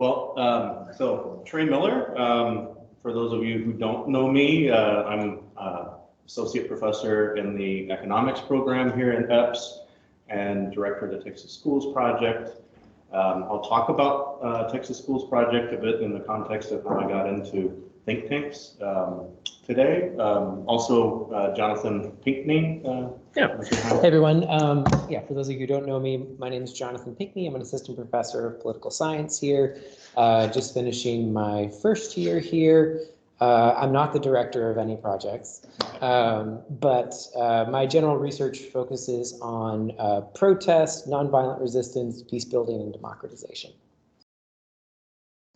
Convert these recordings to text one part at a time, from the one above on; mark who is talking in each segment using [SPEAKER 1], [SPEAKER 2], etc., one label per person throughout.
[SPEAKER 1] So Trey Miller, for those of you who don't know me, I'm associate professor in the economics program here in EPS and director of the Texas Schools Project. I'll talk about Texas Schools Project a bit in the context of how I got into think tanks today. Also, Jonathan Pinckney.
[SPEAKER 2] Hey everyone. For those of you who don't know me, my name is Jonathan Pinckney. I'm an assistant professor of political science here, just finishing my first year here. I'm not the director of any projects, but my general research focuses on protest, nonviolent resistance, peace building, and democratization.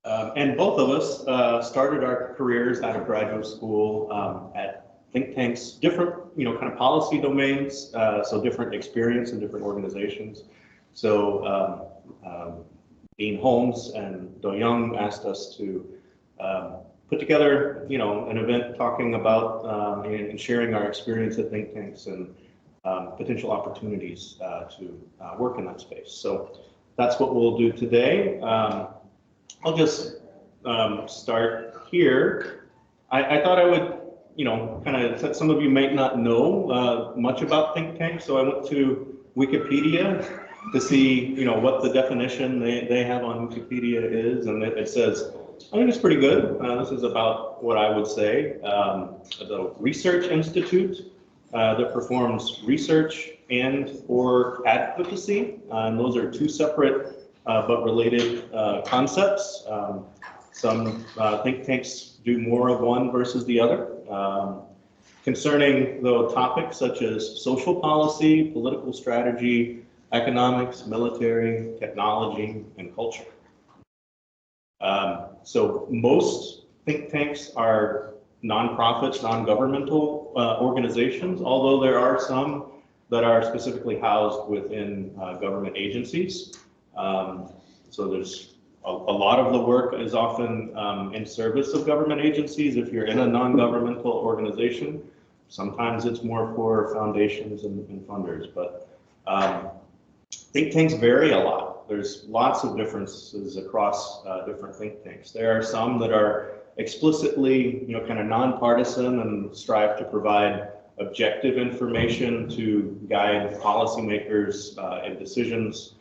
[SPEAKER 1] And both of us started our careers out of graduate school at think tanks, different, kind of policy domains, so different experience in different organizations. So Dean Holmes and Do Young asked us to put together, an event talking about and sharing our experience at think tanks and potential opportunities to work in that space. So that's what we'll do today. I'll just start here. I thought I would, kind of, some of you might not know much about think tanks, so I went to Wikipedia to see, what the definition they have on Wikipedia is, and it says, I think it's pretty good. This is about what I would say. The research institute that performs research and/or advocacy, and those are two separate but related concepts. Some think tanks do more of one versus the other. Concerning though topics such as social policy, political strategy, economics, military, technology, and culture. So most think tanks are nonprofits, non-governmental organizations, although there are some that are specifically housed within government agencies. So there's a lot of the work is often in service of government agencies if you're in a non-governmental organization. Sometimes it's more for foundations and funders, but think tanks vary a lot. There's lots of differences across different think tanks. There are some that are explicitly, kind of nonpartisan and strive to provide objective information to guide policymakers in decisions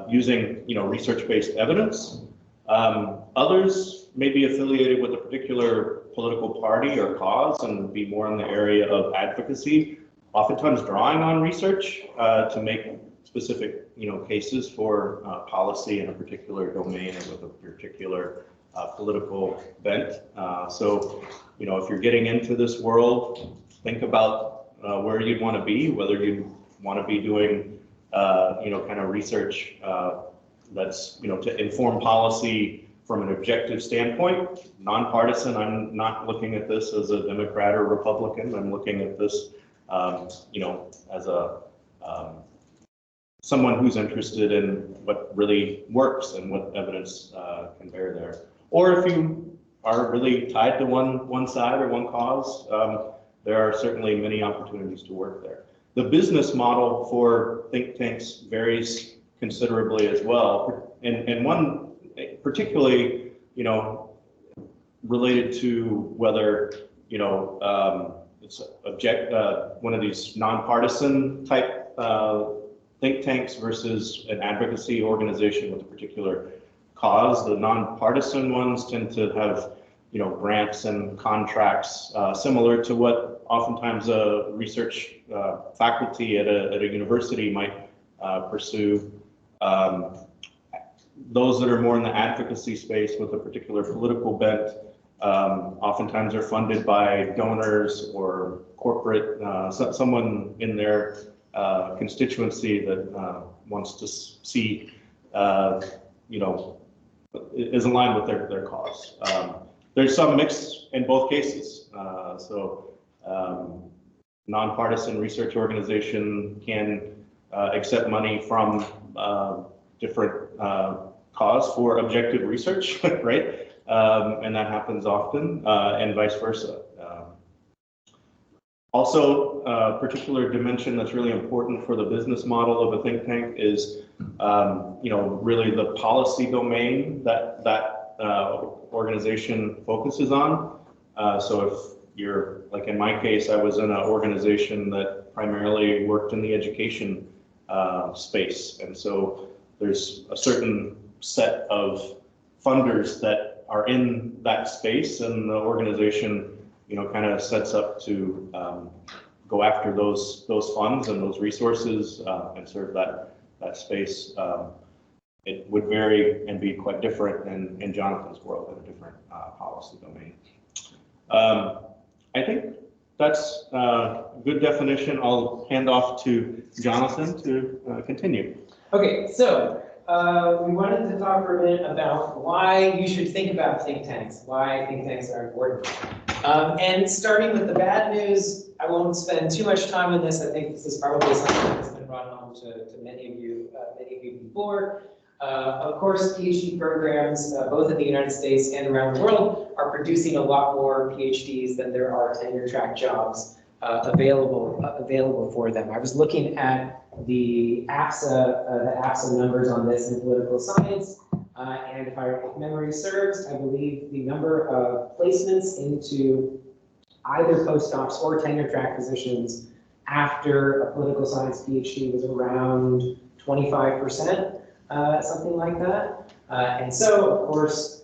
[SPEAKER 1] using, research-based evidence. Others may be affiliated with a particular political party or cause and be more in the area of advocacy, oftentimes drawing on research to make specific, cases for policy in a particular domain and with a particular political bent. So, if you're getting into this world, think about where you'd want to be, whether you want to be doing, kind of research that's, to inform policy from an objective standpoint, nonpartisan. I'm not looking at this as a Democrat or Republican. I'm looking at this, as a someone who's interested in what really works and what evidence can bear there. Or if you are really tied to one side or one cause, there are certainly many opportunities to work there. The business model for think tanks varies considerably as well, and one particularly, related to whether, it's one of these nonpartisan type think tanks versus an advocacy organization with a particular cause. The nonpartisan ones tend to have, grants and contracts similar to what oftentimes a research faculty at a university might pursue. Those that are more in the advocacy space with a particular political bent oftentimes are funded by donors or corporate, someone in their constituency that wants to see, is aligned with their cause. There's some mix in both cases. Nonpartisan research organization can accept money from different cause for objective research, right? And that happens often, and vice versa. Also, a particular dimension that's really important for the business model of a think tank is, really the policy domain that organization focuses on. So if you're, like in my case, I was in an organization that primarily worked in the education space. And so there's a certain set of funders that are in that space, and the organization kind of sets up to go after those funds and those resources and serve that space. It would vary and be quite different in Jonathan's world, in a different policy domain. I think that's a good definition. I'll hand off to Jonathan to continue.
[SPEAKER 2] Okay, so we wanted to talk for a minute about why you should think about think tanks, why think tanks are important. And starting with the bad news, I won't spend too much time on this. I think this is probably something that's been brought home to many of you before. Of course, PhD programs, both in the United States and around the world, are producing a lot more PhDs than there are tenure track jobs available for them. I was looking at the APSA numbers on this in political science, and if memory serves, I believe the number of placements into either postdocs or tenure track positions after a political science PhD was around 25%, something like that. And so, of course,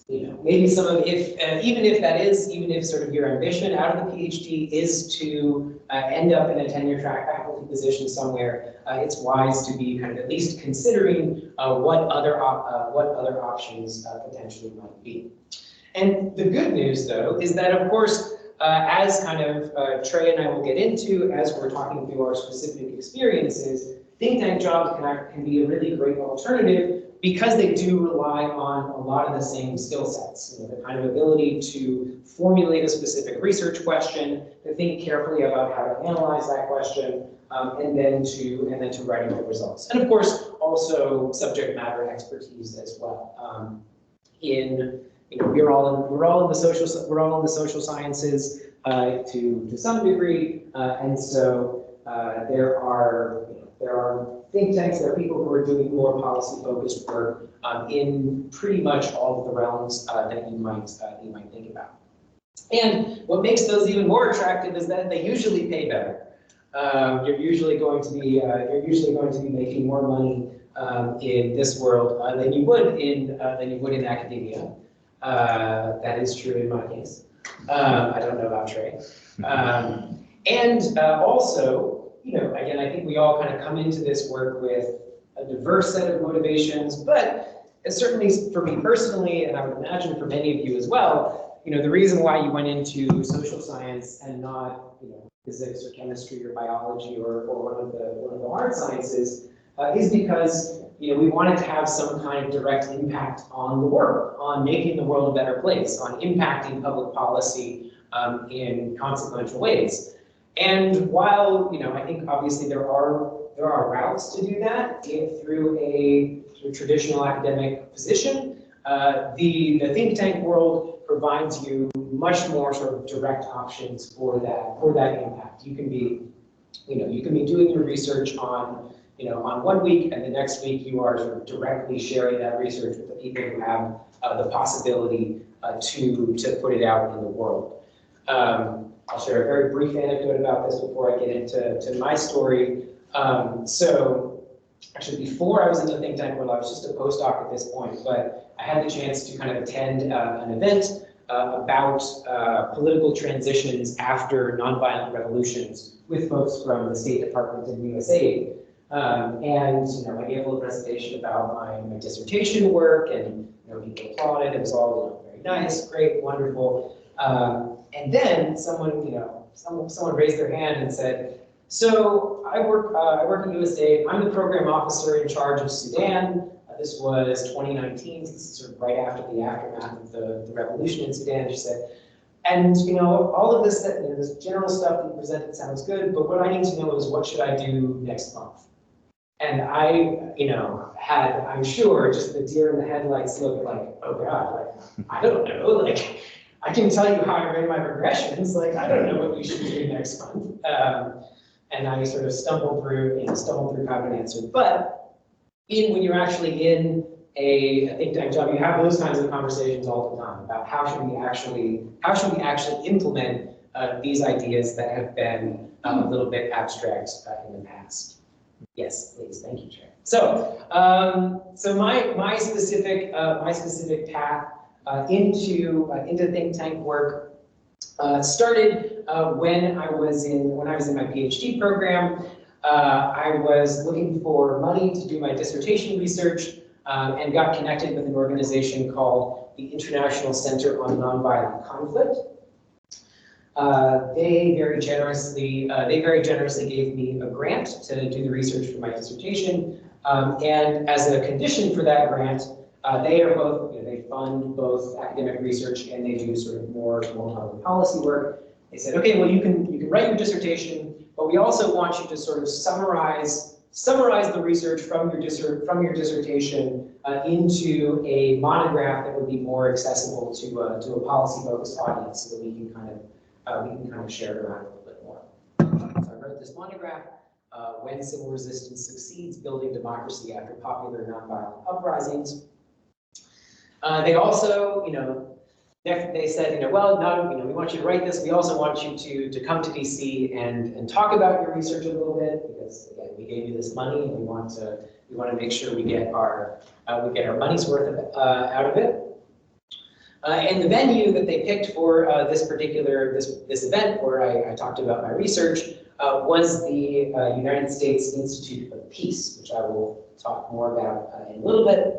[SPEAKER 2] maybe some of, even if sort of your ambition out of the PhD is to end up in a tenure track faculty position somewhere, it's wise to be kind of at least considering what other options potentially might be. And the good news, though, is that, of course, as kind of Trey and I will get into as we're talking through our specific experiences, think tank jobs can be a really great alternative because they do rely on a lot of the same skill sets. The kind of ability to formulate a specific research question, to think carefully about how to analyze that question, and then to writing the results. And of course, also subject matter expertise as well. We're all in the social sciences to some degree, and so there are think tanks. There are people who are doing more policy-focused work in pretty much all of the realms that you might think about. And what makes those even more attractive is that they usually pay better. You're usually going to be making more money in this world than you would in academia. That is true in my case. I don't know about Trey. And also, again, I think we all kind of come into this work with a diverse set of motivations, but certainly for me personally, and I would imagine for many of you as well, the reason why you went into social science and not, physics or chemistry or biology or one of the hard sciences is because, we wanted to have some kind of direct impact on the world, on making the world a better place, on impacting public policy in consequential ways. And while, I think obviously there are routes to do that through a traditional academic position, the think tank world provides you much more sort of direct options for that impact. You can be doing your research on 1 week, and the next week you are sort of directly sharing that research with the people who have the possibility to put it out in the world. I'll share a very brief anecdote about this before I get into my story. So actually, before I was in the think tank world, I was just a postdoc at this point, but I had the chance to kind of attend an event about political transitions after nonviolent revolutions with folks from the State Department and USAID. And I gave a little presentation about my dissertation work, and people applauded. It was all very nice, great, wonderful. And then someone raised their hand and said, "So I work at USAID. I'm the program officer in charge of Sudan. This was 2019. So this is sort of right after the aftermath of the revolution in Sudan." She said, "And all of this this general stuff that you presented sounds good, but what I need to know is what should I do next month?" And I, I'm sure, just the deer in the headlights look like, oh God, I don't know, I can tell you how I ran my regressions. Like, I don't know what we should do next month. And I sort of stumbled through how to answer. But when you're actually in a think tank job, you have those kinds of conversations all the time about how should we actually implement these ideas that have been a little bit abstract in the past. Yes, please. Thank you, Chair. So, my specific path into think tank work started when I was in my PhD program. I was looking for money to do my dissertation research and got connected with an organization called the International Center on Nonviolent Conflict. They very generously gave me a grant to do the research for my dissertation, and as a condition for that grant, they fund both academic research and they do sort of more public policy work. They said, okay, well you can write your dissertation, but we also want you to sort of summarize the research from your dissertation into a monograph that would be more accessible to a policy-focused audience, so that we can kind of share it around a little bit more. So I wrote this monograph, When Civil Resistance Succeeds, Building Democracy After Popular Nonviolent Uprisings. They also, they said, well, we want you to write this. We also want you to come to DC and talk about your research a little bit, because again, we gave you this money and we want to make sure we get our money's worth out of it. And the venue that they picked for this event where I talked about my research was the United States Institute of Peace, which I will talk more about in a little bit.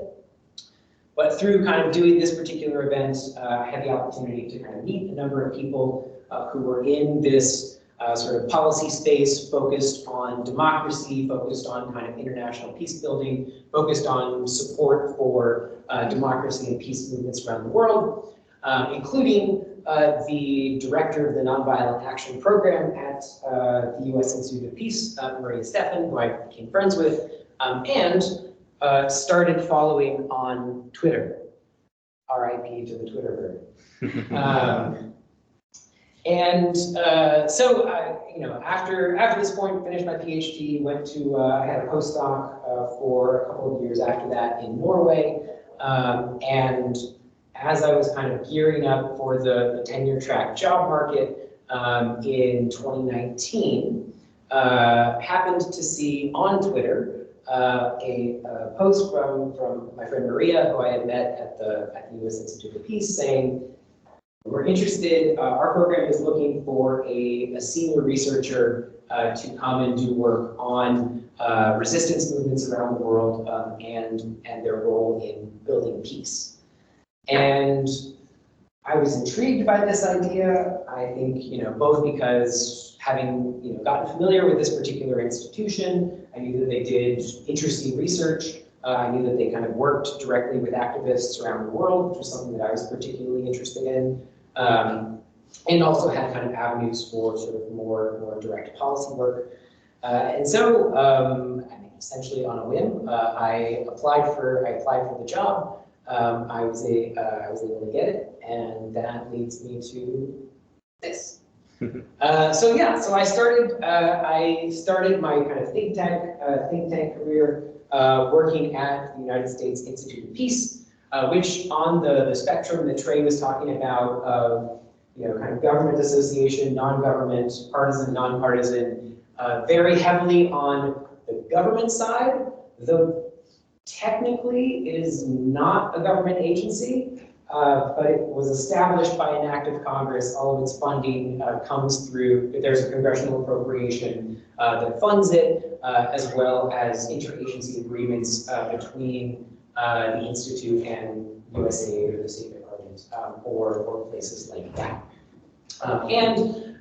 [SPEAKER 2] But through kind of doing this particular event, I had the opportunity to kind of meet a number of people who were in this sort of policy space focused on democracy, focused on kind of international peace building, focused on support for democracy and peace movements around the world, including the director of the Nonviolent Action Program at the U.S. Institute of Peace, Maria Stephan, who I became friends with, and started following on Twitter. RIP to the Twitter bird. After this point, finished my PhD, I had a postdoc for a couple of years after that in Norway, and as I was kind of gearing up for the tenure track job market in 2019, happened to see on Twitter a post from my friend Maria, who I had met at the U.S. Institute of Peace, saying, we're interested, our program is looking for a senior researcher to come and do work on resistance movements around the world and their role in building peace. And I was intrigued by this idea, I think, both because having gotten familiar with this particular institution, I knew that they did interesting research. I knew that they kind of worked directly with activists around the world, which was something that I was particularly interested in, and also had kind of avenues for sort of more direct policy work. And so, essentially on a whim, I applied for the job. I was able to get it, and that leads me to this. So I started my kind of think tank career working at the United States Institute of Peace, which on the spectrum that Trey was talking about of kind of government association, non-government, partisan, non-partisan, very heavily on the government side, though technically it is not a government agency. But it was established by an act of Congress. All of its funding comes through, there's a congressional appropriation that funds it, as well as interagency agreements between the Institute and USAID or the State Department or places like that. And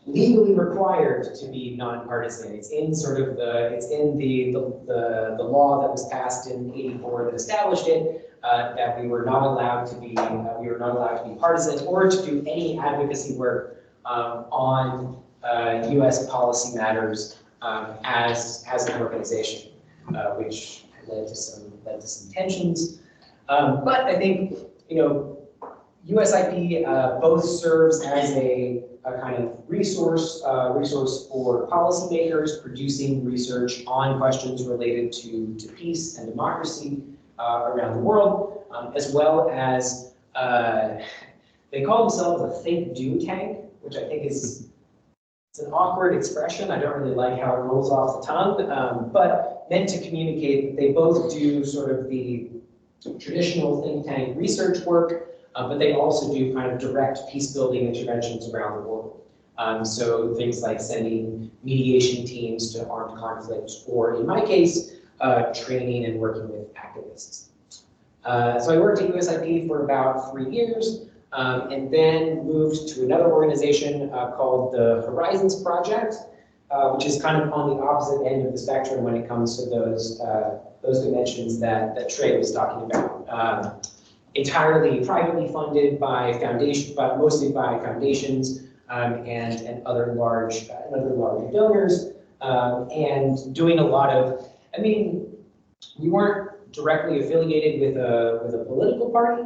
[SPEAKER 2] legally required to be nonpartisan. It's in sort of the law that was passed in '84 that established it. That we were not allowed to be partisan or to do any advocacy work on U.S. policy matters as an organization, which led to some tensions. But I think USIP both serves as a kind of resource for policymakers producing research on questions related to peace and democracy around the world, as well as they call themselves a think-do tank, which I think is it's an awkward expression. I don't really like how it rolls off the tongue, but meant to communicate that they both do sort of the traditional think tank research work, but they also do kind of direct peace-building interventions around the world. So things like sending mediation teams to armed conflict, or in my case, training and working with activists. So I worked at USIP for about 3 years, and then moved to another organization called the Horizons Project, which is kind of on the opposite end of the spectrum when it comes to those dimensions that Trey was talking about. Entirely privately funded by foundation, but mostly by foundations and other large donors, and doing a lot of. I mean, we weren't directly affiliated with a political party,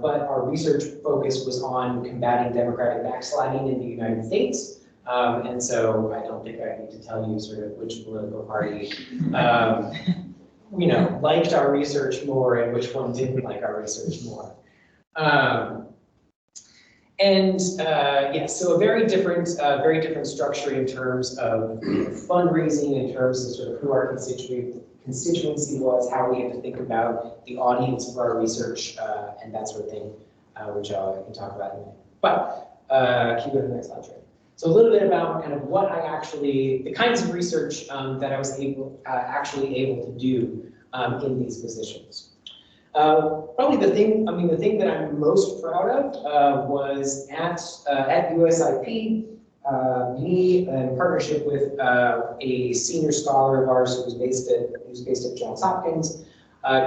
[SPEAKER 2] but our research focus was on combating democratic backsliding in the United States. And so I don't think I need to tell you sort of which political party liked our research more and which one didn't like our research more. So a very different structure in terms of fundraising, in terms of sort of who our constituency was, how we had to think about the audience for our research, and that sort of thing, which I can talk about in a minute. But keep going to the next slide, Trey. So a little bit about kind of what the kinds of research that I was actually able to do in these positions. Probably the thing that I'm most proud of was at USIP, me in partnership with a senior scholar of ours who was based at Johns Hopkins,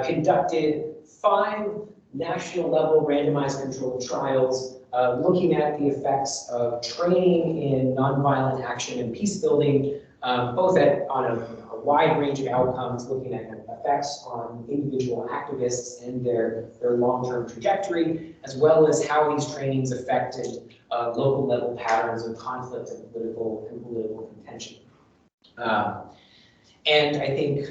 [SPEAKER 2] conducted 5 national level randomized controlled trials looking at the effects of training in nonviolent action and peace building, both on a wide range of outcomes, looking at effects on individual activists and their long-term trajectory, as well as how these trainings affected local level patterns of conflict and political contention. And I think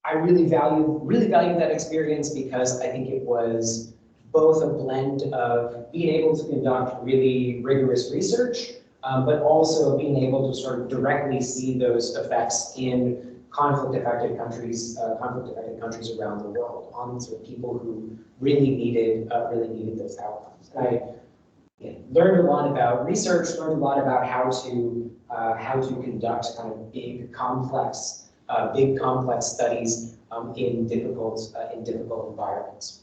[SPEAKER 2] I really valued that experience because I think it was both a blend of being able to conduct really rigorous research, but also being able to sort of directly see those effects in conflict-affected countries around the world, on sort of people who really needed those outcomes. And I learned a lot about research, learned a lot about how to conduct kind of big complex studies in difficult environments.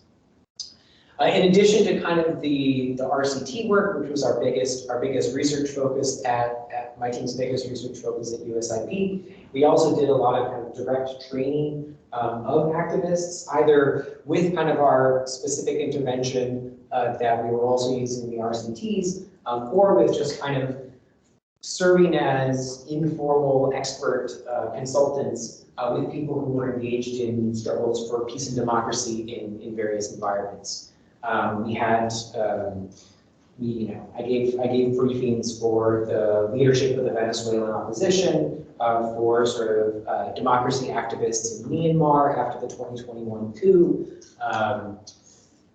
[SPEAKER 2] In addition to kind of the RCT work, which was our biggest research focus at my team's biggest research focus at USIP, we also did a lot of kind of direct training of activists, either with kind of our specific intervention that we were also using the RCTs, or with just kind of serving as informal expert consultants with people who were engaged in struggles for peace and democracy in various environments. We had, I gave briefings for the leadership of the Venezuelan opposition, for sort of democracy activists in Myanmar after the 2021 coup.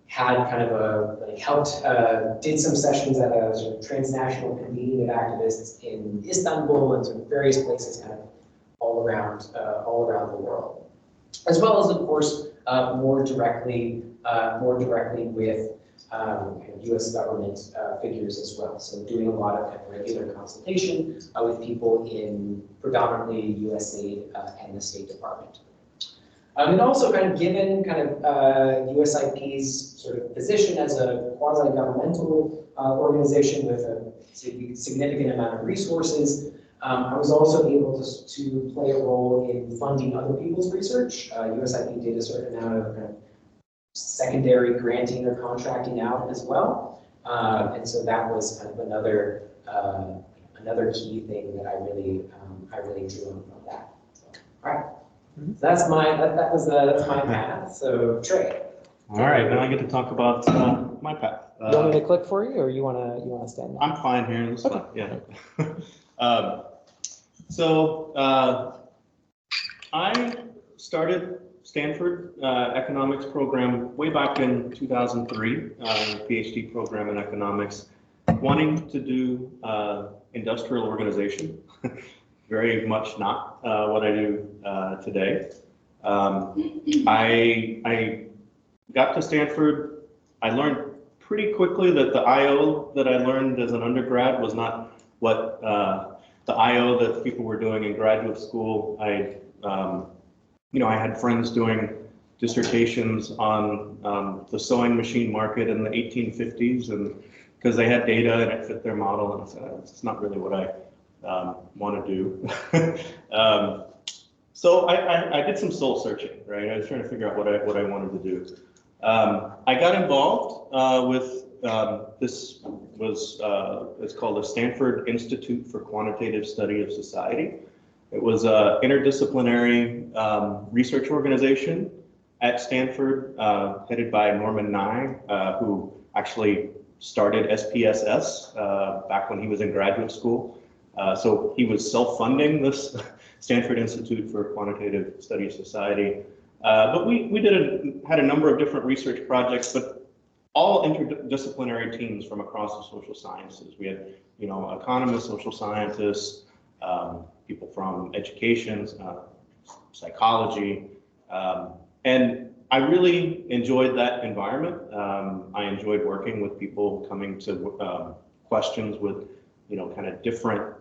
[SPEAKER 2] Had kind of did some sessions at a sort of transnational convening of activists in Istanbul and sort of various places kind of all around the world, as well as, of course, more directly with U.S. government figures as well. So doing a lot of kind of regular consultation with people in predominantly USAID and the State Department. And also kind of given kind of USIP's sort of position as a quasi-governmental organization with a significant amount of resources, I was also able to play a role in funding other people's research. USIP did a certain amount of kind of secondary granting or contracting out as well. And so that was kind of another key thing that I really drew on from that. So, all right. So that's my path. So Trey.
[SPEAKER 1] All right, now I get to talk about my path.
[SPEAKER 2] You want me to click for you, or you wanna stand?
[SPEAKER 1] I'm fine here. This is fine. Yeah. I started Stanford economics program way back in 2003, PhD program in economics, wanting to do industrial organization. Very much not what I do today. I got to Stanford. I learned pretty quickly that the IO that I learned as an undergrad was not what the IO that people were doing in graduate school. I had friends doing dissertations on the sewing machine market in the 1850s, and because they had data and it fit their model, and I said, it's not really what I want to do. So I did some soul searching, right? I was trying to figure out what I wanted to do. I got involved with this was it's called the Stanford Institute for Quantitative Study of Society. It was an interdisciplinary research organization at Stanford, headed by Norman Nye, who actually started SPSS back when he was in graduate school. So he was self-funding this Stanford Institute for Quantitative Study of Society. But we had a number of different research projects, but all interdisciplinary teams from across the social sciences. We had, economists, social scientists, people from education, psychology, and I really enjoyed that environment. I enjoyed working with people coming to questions with, kind of different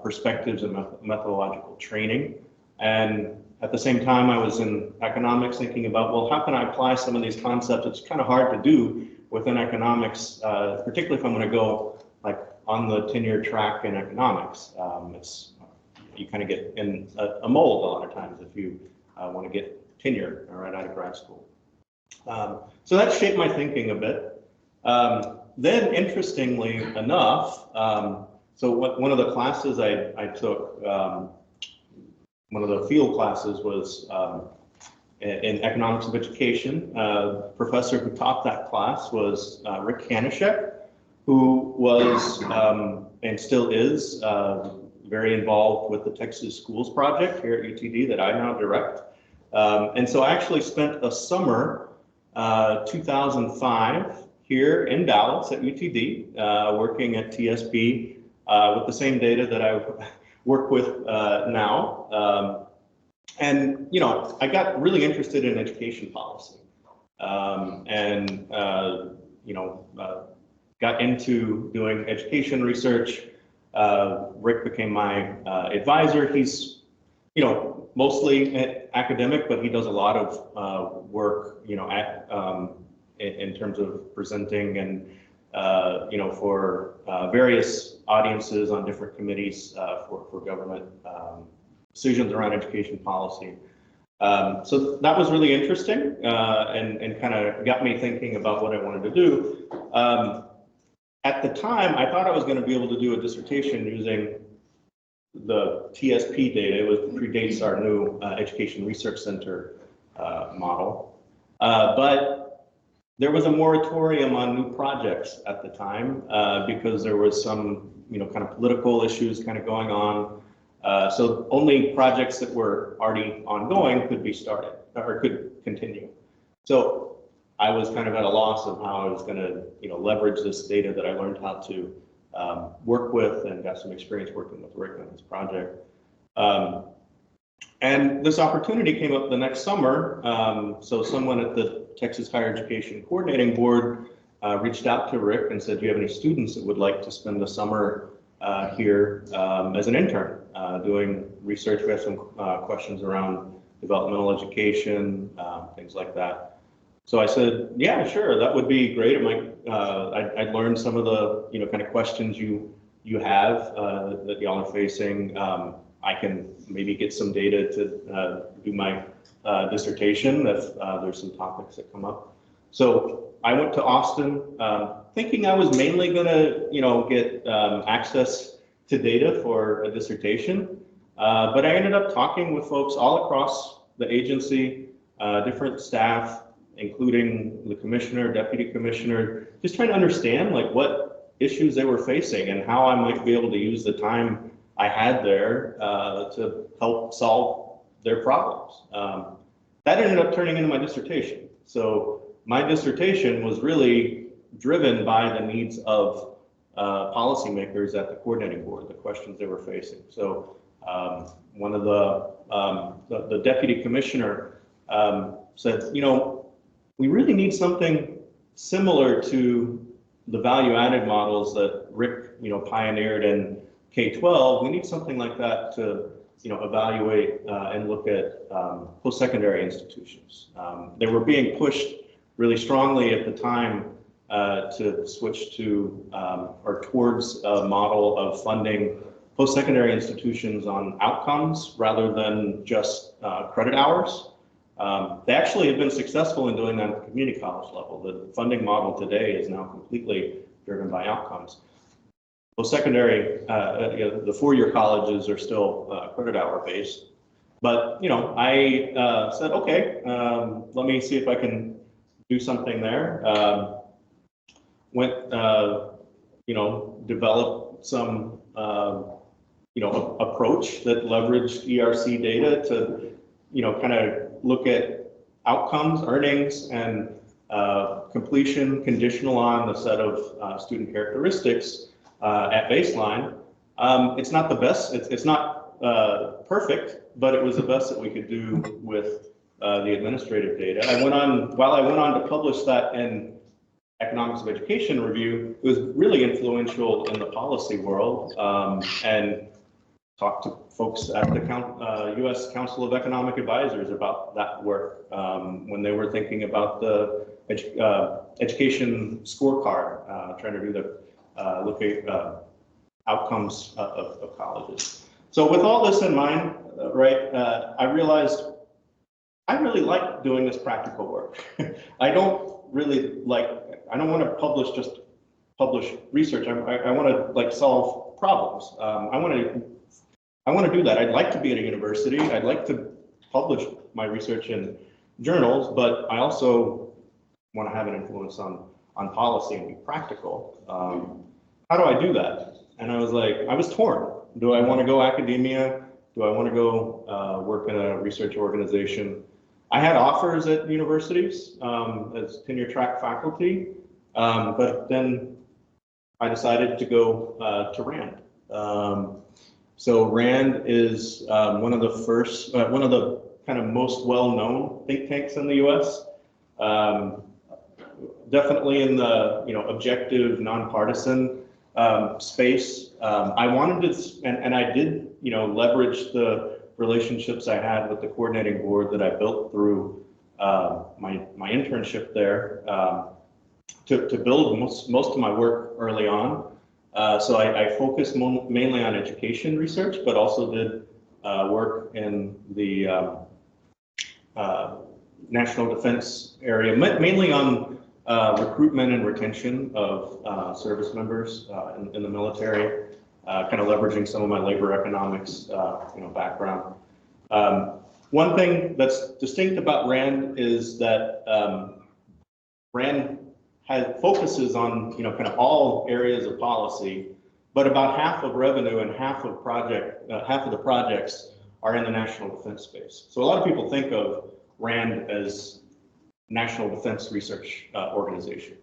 [SPEAKER 1] perspectives and methodological training. And at the same time, I was in economics thinking about, well, how can I apply some of these concepts? It's kind of hard to do within economics, particularly if I'm going to go like on the tenure track in economics. You kind of get in a mold a lot of times if you want to get tenure right out of grad school. So that shaped my thinking a bit. Then, interestingly enough, so one of the classes I took, one of the field classes was in economics of education. The professor who taught that class was Rick Hanishek, who was and still is very involved with the Texas Schools Project here at UTD that I now direct. And so I actually spent a summer, 2005, here in Dallas at UTD, working at TSP with the same data that I work with now. And, I got really interested in education policy and, got into doing education research. Rick became my advisor. He's, mostly academic, but he does a lot of work, in terms of presenting and, for various audiences on different committees for government decisions around education policy. So that was really interesting and kind of got me thinking about what I wanted to do. At the time, I thought I was going to be able to do a dissertation using the TSP data. It predates our new Education Research Center model. But there was a moratorium on new projects at the time because there was some, kind of political issues kind of going on. So only projects that were already ongoing could be started or could continue. So I was kind of at a loss of how I was going to, leverage this data that I learned how to work with and got some experience working with Rick on this project. And this opportunity came up the next summer. So someone at the Texas Higher Education Coordinating Board reached out to Rick and said, do you have any students that would like to spend the summer here as an intern doing research? We have some questions around developmental education, things like that. So I said, yeah, sure, that would be great. It might, I'd learn some of the, kind of questions you have that y'all are facing. I can maybe get some data to do my dissertation if there's some topics that come up. So I went to Austin thinking I was mainly going to, get access to data for a dissertation. But I ended up talking with folks all across the agency, different staff, including the commissioner, deputy commissioner, just trying to understand like what issues they were facing and how I might be able to use the time I had there to help solve their problems. That ended up turning into my dissertation. So my dissertation was really driven by the needs of policymakers at the coordinating board, the questions they were facing. So one of the deputy commissioner said, you know, we really need something similar to the value-added models that Rick, you know, pioneered in K-12. We need something like that to, you know, evaluate and look at post-secondary institutions. They were being pushed really strongly at the time to switch to or towards a model of funding post-secondary institutions on outcomes rather than just credit hours. They actually have been successful in doing that at the community college level. The funding model today is now completely driven by outcomes. Post-secondary, the four-year colleges are still credit hour based. But, you know, I said, okay, let me see if I can do something there. Went, you know, developed some, you know, approach that leveraged ERC data to, you know, kind of look at outcomes, earnings, and completion conditional on the set of student characteristics at baseline. It's not the best, it's not perfect, but it was the best that we could do with the administrative data. While I went on to publish that in Economics of Education Review, it was really influential in the policy world, and talked to folks at the U.S. Council of Economic Advisors about that work when they were thinking about the education scorecard, trying to do the look at outcomes of colleges. So with all this in mind, right, I realized I really like doing this practical work. I don't want to publish research. I want to like solve problems. I want to do that. I'd like to be at a university. I'd like to publish my research in journals, but I also want to have an influence on policy and be practical. How do I do that? And I was torn. Do I want to go academia? Do I want to go work in a research organization? I had offers at universities as tenure track faculty, but then I decided to go to Rand. So Rand is one of the kind of most well-known think tanks in the U.S. Definitely in the objective, nonpartisan space. I wanted to, and I did leverage the relationships I had with the coordinating board that I built through my internship there to build most of my work early on. So I focused mainly on education research, but also did work in the national defense area, mainly on recruitment and retention of service members in the military, kind of leveraging some of my labor economics background. One thing that's distinct about Rand is that Rand focuses on kind of all areas of policy, but about half of revenue and half of the projects are in the national defense space. So a lot of people think of Rand as National Defense Research Organization,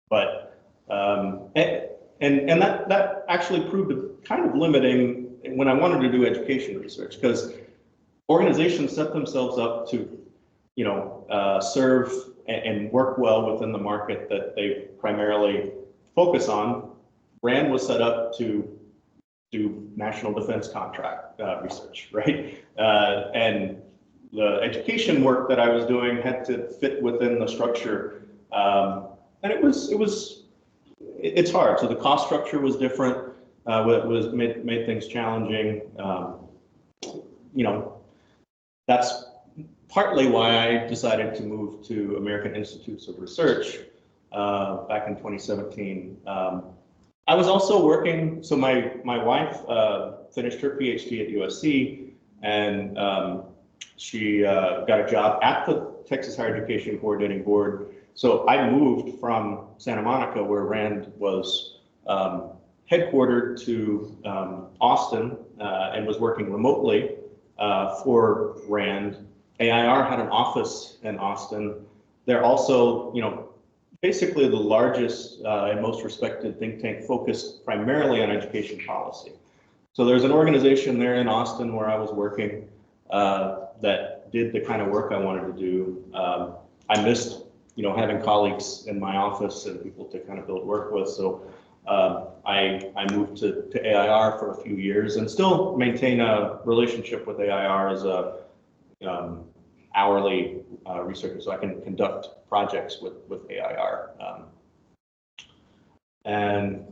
[SPEAKER 1] but that actually proved kind of limiting when I wanted to do education research, because organizations set themselves up to serve and work well within the market that they primarily focus on. Rand was set up to do national defense contract research, right? And the education work that I was doing had to fit within the structure, and it's hard. So the cost structure was different. Made things challenging. That's partly why I decided to move to American Institutes of Research back in 2017. I was also working, so my wife finished her PhD at USC, and she got a job at the Texas Higher Education Coordinating Board. So I moved from Santa Monica, where RAND was headquartered, to Austin, and was working remotely for RAND. AIR had an office in Austin. They're also, basically the largest and most respected think tank focused primarily on education policy. So there's an organization there in Austin where I was working that did the kind of work I wanted to do. I missed, having colleagues in my office and people to kind of build work with. So I moved to AIR for a few years and still maintain a relationship with AIR as a hourly researcher, so I can conduct projects with AIR. And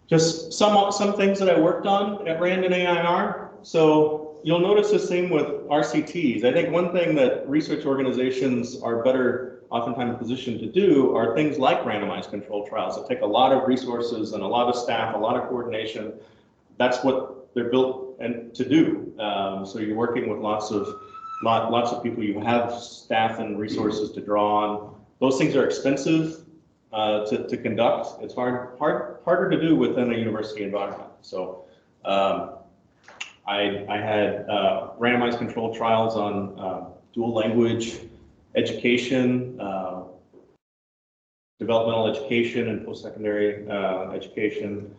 [SPEAKER 1] just some things that I worked on at RAND and AIR. So you'll notice the same with RCTs. I think one thing that research organizations are better oftentimes positioned to do are things like randomized controlled trials that take a lot of resources and a lot of staff, a lot of coordination. That's what they're built to do. So you're working with lots of people. You have staff and resources to draw on. Those things are expensive to conduct. It's harder to do within a university environment. So I had randomized controlled trials on dual language education, developmental education, and post-secondary education.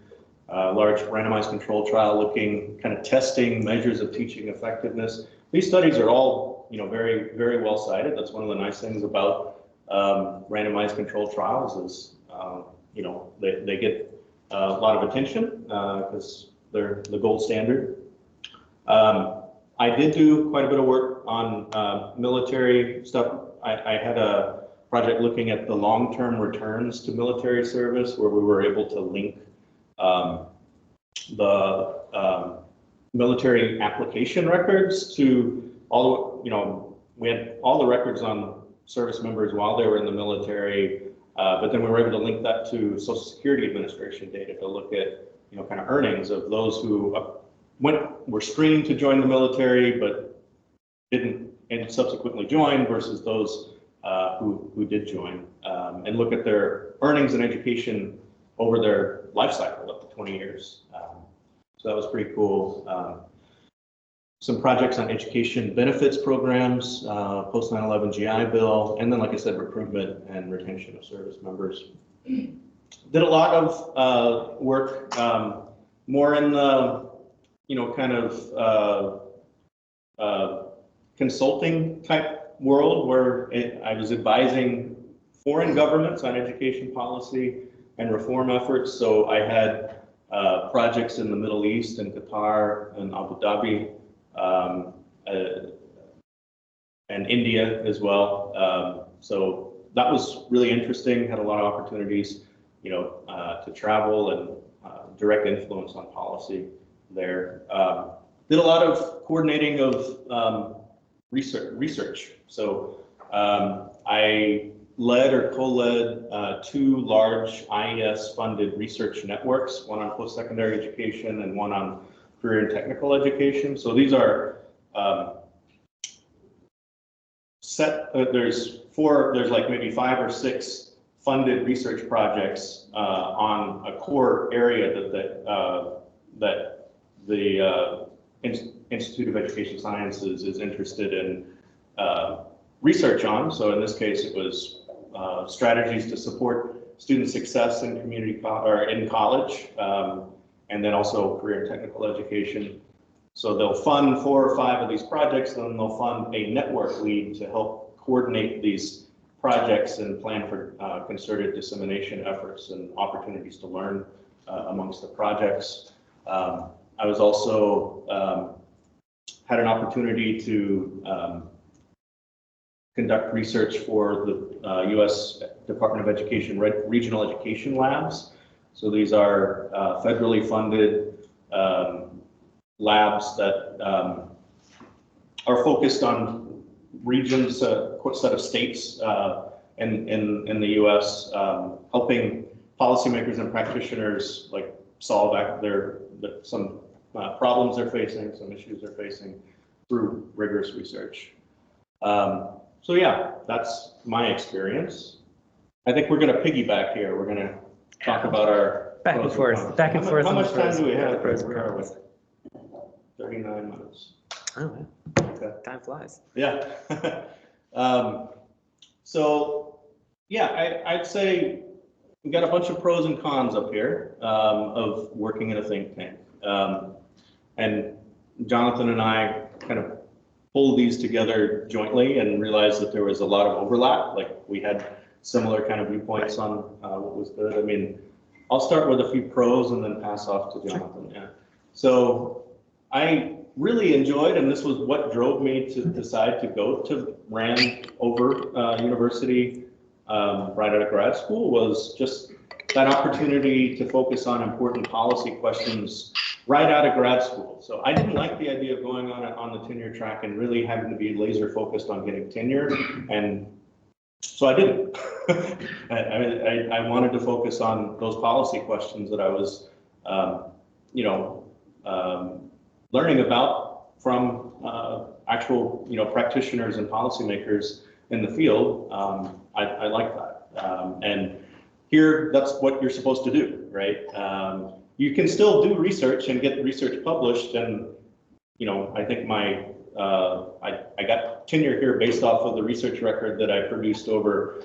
[SPEAKER 1] Large randomized controlled trial looking, kind of testing measures of teaching effectiveness. These studies are all, very, very well cited. That's one of the nice things about randomized controlled trials is, they get a lot of attention because they're the gold standard. I did do quite a bit of work on military stuff. I had a project looking at the long-term returns to military service, where we were able to link the military application records to all, we had all the records on service members while they were in the military, but then we were able to link that to Social Security Administration data to look at, kind of earnings of those who were screened to join the military, but didn't and subsequently joined versus those who did join, and look at their earnings and education over their life cycle up to 20 years. So that was pretty cool. Some projects on education benefits programs, post 9/11 GI Bill, and then, like I said, recruitment and retention of service members. Did a lot of work more in the, kind of consulting type world, where I was advising foreign governments on education policy and reform efforts. So I had projects in the Middle East and Qatar and Abu Dhabi, and India as well. So that was really interesting. Had a lot of opportunities, to travel and direct influence on policy there. Did a lot of coordinating of research. So I led or co-led two large IES-funded research networks, one on post-secondary education and one on career and technical education. So these are there's like maybe 5 or 6 funded research projects on a core area that the Institute of Education Sciences is interested in research on. So in this case, it was strategies to support student success in in college, and then also career and technical education. So they'll fund 4 or 5 of these projects, and then they'll fund a network lead to help coordinate these projects and plan for concerted dissemination efforts and opportunities to learn amongst the projects. I was also had an opportunity to conduct research for the U.S. Department of Education regional education labs. So these are federally funded labs that are focused on regions, a set of states in the U.S., helping policymakers and practitioners like solve some problems they're facing, some issues they're facing, through rigorous research. So yeah, that's my experience. I think we're going to piggyback here. We're going to talk about our
[SPEAKER 2] back and forth, back and forth.
[SPEAKER 1] How much time do we have?
[SPEAKER 2] Where
[SPEAKER 1] are we? 39 minutes.
[SPEAKER 2] Oh, okay. Time flies.
[SPEAKER 1] Yeah. So yeah, I'd say we got a bunch of pros and cons up here of working in a think tank. And Jonathan and I kind of pulled these together jointly and realized that there was a lot of overlap. Like we had similar kind of viewpoints on what was good. I mean, I'll start with a few pros and then pass off to Jonathan. Yeah. So I really enjoyed, and this was what drove me to decide to go to Rand over university right out of grad school, was just that opportunity to focus on important policy questions right out of grad school. So I didn't like the idea of going on the tenure track and really having to be laser focused on getting tenure, and so I didn't. I wanted to focus on those policy questions that I was, learning about from actual, practitioners and policymakers in the field. I like that, and here that's what you're supposed to do, right? You can still do research and get research published, and I think I got tenure here based off of the research record that I produced over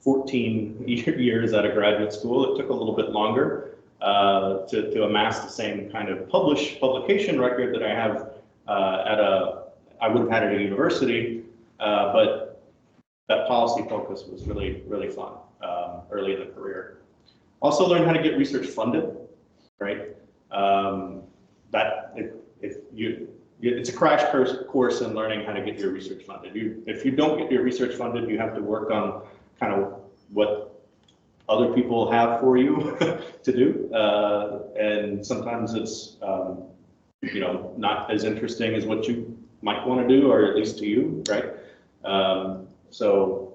[SPEAKER 1] 14 years at a graduate school. It took a little bit longer to amass the same kind of publication record that I have I would have had at a university, but that policy focus was really, really fun early in the career. Also learned how to get research funded, right? It's a crash course in learning how to get your research funded. If you don't get your research funded, you have to work on kind of what other people have for you to do, and sometimes it's not as interesting as what you might want to do, or at least to you, right? So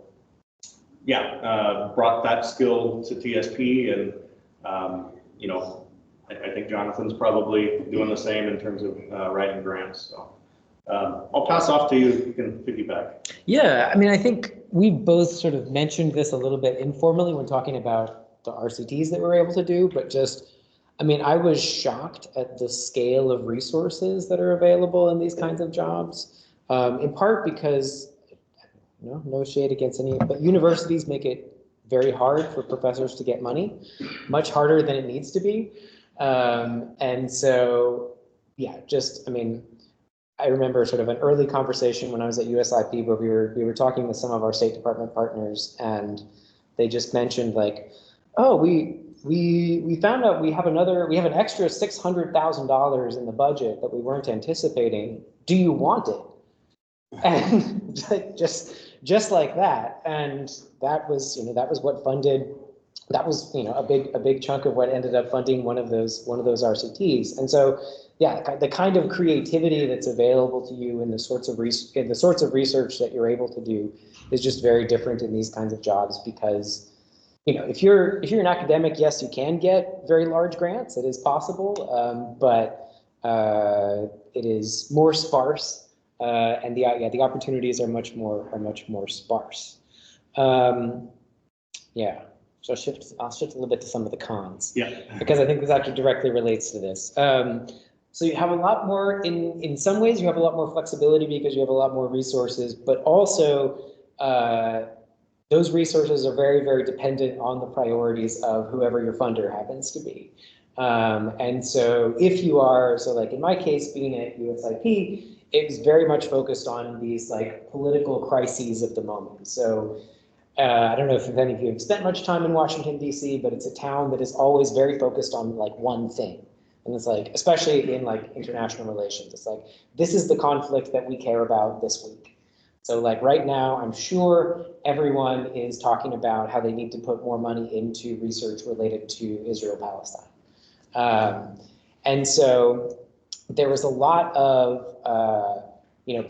[SPEAKER 1] yeah, brought that skill to TSP, and I think Jonathan's probably doing the same in terms of writing grants. So I'll pass off to you. You can piggyback.
[SPEAKER 2] Yeah, I mean, I think we both sort of mentioned this a little bit informally when talking about the RCTs that we were able to do, but I was shocked at the scale of resources that are available in these kinds of jobs, in part because, no shade against any, but universities make it very hard for professors to get money, much harder than it needs to be. And so, yeah, I remember sort of an early conversation when I was at USIP where we were talking with some of our State Department partners, and they just mentioned like, oh, we found out we have an extra $600,000 in the budget that we weren't anticipating. Do you want it? And just like that. And that was what funded. That was a big chunk of what ended up funding one of those RCTs. And so yeah, the kind of creativity that's available to you in the sorts of research that you're able to do is just very different in these kinds of jobs, because if you're an academic, yes, you can get very large grants. It is possible, but it is more sparse, and the opportunities are much more sparse. Yeah. So I'll shift a little bit to some of the cons. Yeah. Because I think this actually directly relates to this. So you have a lot more, in some ways, you have a lot more flexibility because you have a lot more resources, but also those resources are very, very dependent on the priorities of whoever your funder happens to be. And so if you are, so like in my case, being at USIP, it was very much focused on these like political crises of the moment. So I don't know if any of you have spent much time in Washington, D.C., but it's a town that is always very focused on like one thing. And it's like, especially in like international relations, it's like, this is the conflict that we care about this week. So like right now, I'm sure everyone is talking about how they need to put more money into research related to Israel-Palestine. And so there was a lot of,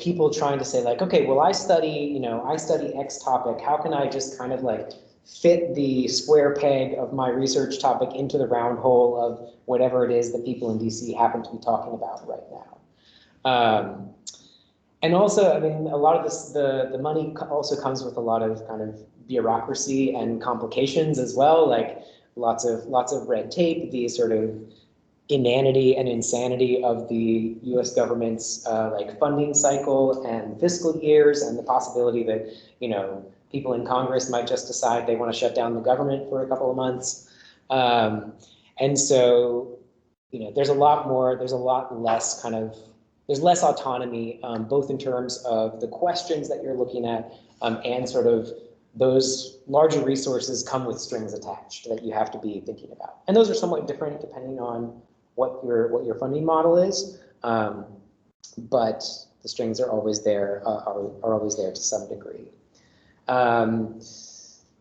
[SPEAKER 2] people trying to say like, okay, well, I study X topic. How can I just kind of like fit the square peg of my research topic into the round hole of whatever it is that people in DC happen to be talking about right now? And also, I mean, a lot of this, the money also comes with a lot of kind of bureaucracy and complications as well, like lots of red tape, the sort of inanity and insanity of the U.S. government's like funding cycle and fiscal years, and the possibility that, you know, people in Congress might just decide they want to shut down the government for a couple of months. And so, you know, there's a lot less kind of, there's less autonomy, both in terms of the questions that you're looking at, and sort of those larger resources come with strings attached that you have to be thinking about. And those are somewhat different depending on what your funding model is, but the strings are always there, are always there to some degree.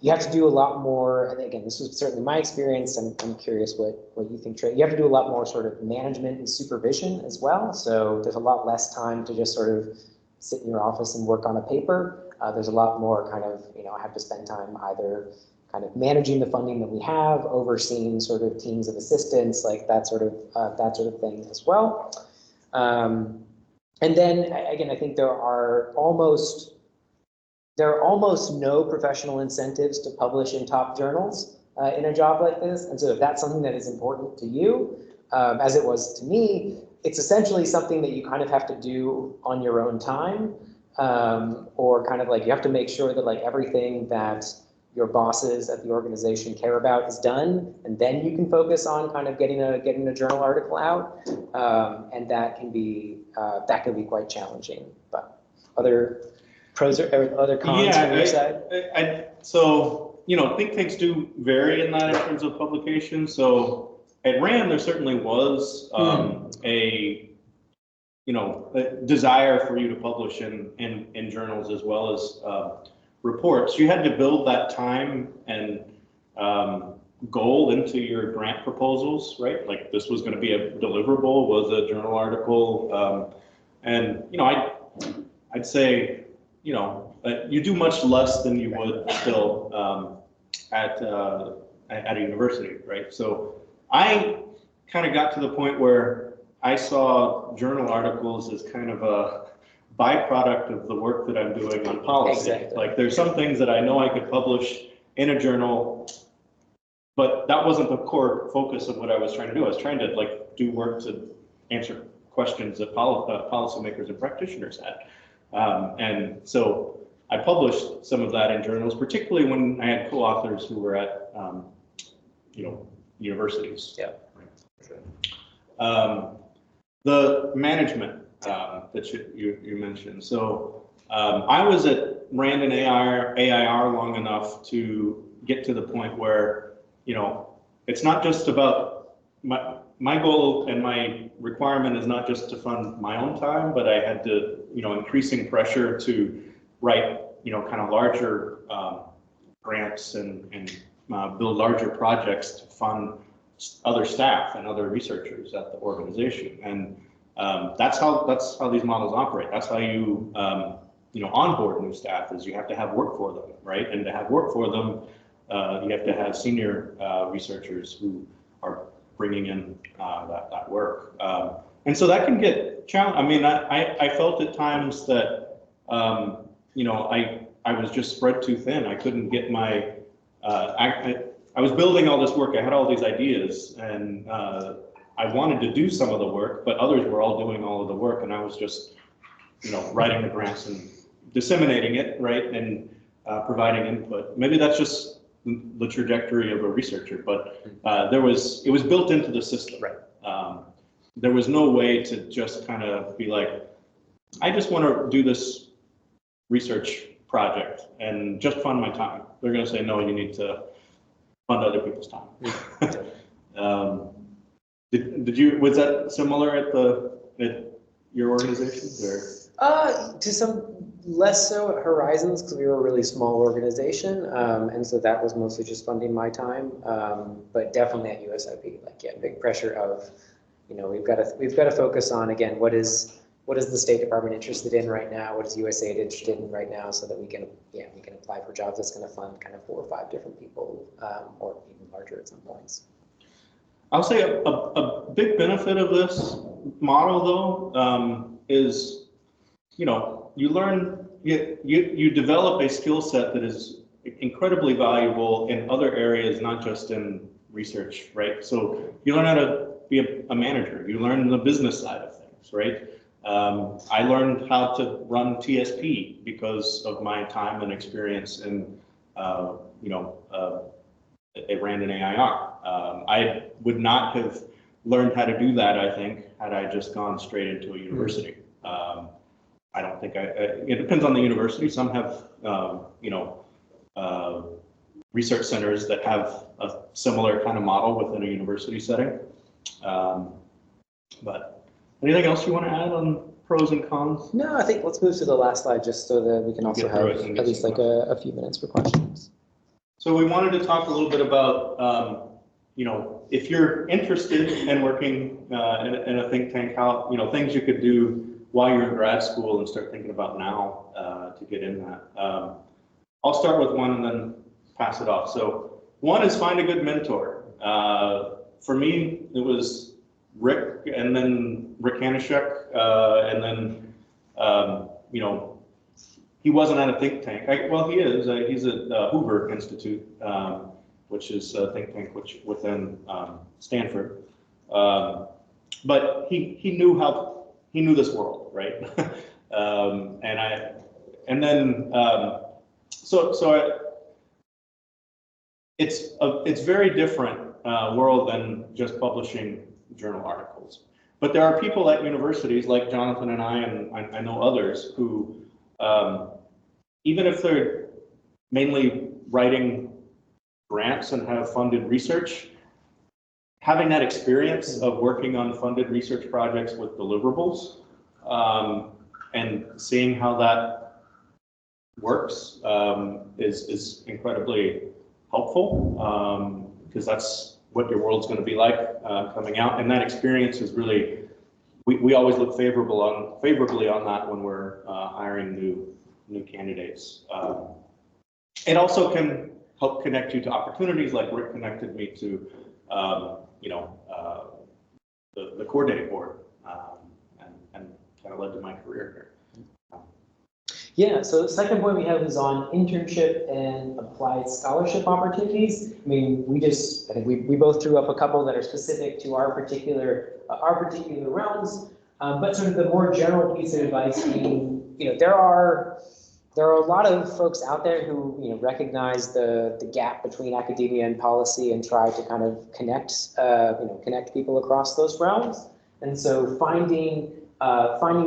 [SPEAKER 2] You have to do a lot more, and again, this was certainly my experience, and I'm curious what you think, Trey. You have to do a lot more sort of management and supervision as well. So there's a lot less time to just sort of sit in your office and work on a paper. There's a lot more kind of, you know, I have to spend time either kind of managing the funding that we have, overseeing sort of teams of assistants, like that sort of thing as well. And then again, I think there are almost no professional incentives to publish in top journals in a job like this. And so if that's something that is important to you, as it was to me, it's essentially something that you kind of have to do on your own time, or kind of like you have to make sure that like everything that your bosses at the organization care about is done, and then you can focus on kind of getting a journal article out, and that can be quite challenging. But other pros or other cons from your side?
[SPEAKER 1] So, you know, think tanks do vary in that in terms of publication. So at RAND, there certainly was a desire for you to publish in journals as well as reports. You had to build that time and goal into your grant proposals, right? Like this was going to be a deliverable, was a journal article, and you know, I'd say, you know, you do much less than you would still at a university, right? So I kind of got to the point where I saw journal articles as kind of a byproduct of the work that I'm doing on policy.
[SPEAKER 2] Exactly.
[SPEAKER 1] Like there's some things that I know I could publish in a journal, but that wasn't the core focus of what I was trying to do. I was trying to like do work to answer questions that policymakers and practitioners had. And so I published some of that in journals, particularly when I had co-authors who were at, universities.
[SPEAKER 2] Yeah.
[SPEAKER 1] The management that you mentioned. So I was at RAND and AIR long enough to get to the point where, you know, it's not just about my goal and my requirement is not just to fund my own time, but I had to, you know, increasing pressure to write, you know, kind of larger grants and build larger projects to fund other staff and other researchers at the organization. And that's how these models operate. That's how you onboard new staff, is you have to have work for them, right? And to have work for them, you have to have senior researchers who are bringing in that work. And so that can get challenging. I mean, I felt at times that, I was just spread too thin. I couldn't get my, I was building all this work. I had all these ideas, and I wanted to do some of the work, but others were all doing all of the work, and I was just, you know, writing the grants and disseminating it, right, and providing input. Maybe that's just the trajectory of a researcher, but it was built into the system.
[SPEAKER 2] Right.
[SPEAKER 1] There was no way to just kind of be like, I just want to do this research project and just fund my time. They're going to say, no, you need to fund other people's time. Was that similar at your organization, or?
[SPEAKER 2] To some less so at Horizons, because we were a really small organization, and so that was mostly just funding my time. But definitely at USIP, like, yeah, big pressure of, you know, we've got to focus on, again, what is the State Department interested in right now? What is USAID interested in right now, so that we can apply for jobs that's going to fund kind of 4 or 5 different people, or even larger at some points.
[SPEAKER 1] I'll say a big benefit of this model, though, is, you learn, you develop a skill set that is incredibly valuable in other areas, not just in research, right? So you learn how to be a manager. You learn the business side of things, right? I learned how to run TSP because of my time and experience in, I ran an AIR. I would not have learned how to do that, I think, had I just gone straight into a university. I don't think it depends on the university. Some have, research centers that have a similar kind of model within a university setting. But anything else you want to add on pros and cons?
[SPEAKER 2] No, I think let's move to the last slide just so that we can also have at least like a few minutes for questions.
[SPEAKER 1] So we wanted to talk a little bit about, if you're interested in working in a think tank, how, things you could do while you're in grad school and start thinking about now to get in that. I'll start with one and then pass it off. So one is find a good mentor. For me, it was Rick, and then Rick Hanishek, and then, he wasn't at a think tank. Well, he is. He's at Hoover Institute, which is a think tank within Stanford. But he knew this world, right? It's very different world than just publishing journal articles. But there are people at universities like Jonathan and I know others who, even if they're mainly writing grants and have funded research, having that experience of working on funded research projects with deliverables and seeing how that works is incredibly helpful, because that's what your world's going to be like coming out. And that experience is really, we always look favorably on that when we're hiring new candidates. It also can help connect you to opportunities, like Rick connected me to the coordinating board, and kind of led to my career here.
[SPEAKER 2] Yeah, so the second point we have is on internship and applied scholarship opportunities. I mean, I think we both threw up a couple that are specific to our particular realms, but sort of the more general piece of advice being, there are a lot of folks out there who recognize the gap between academia and policy and try to kind of connect people across those realms. And so finding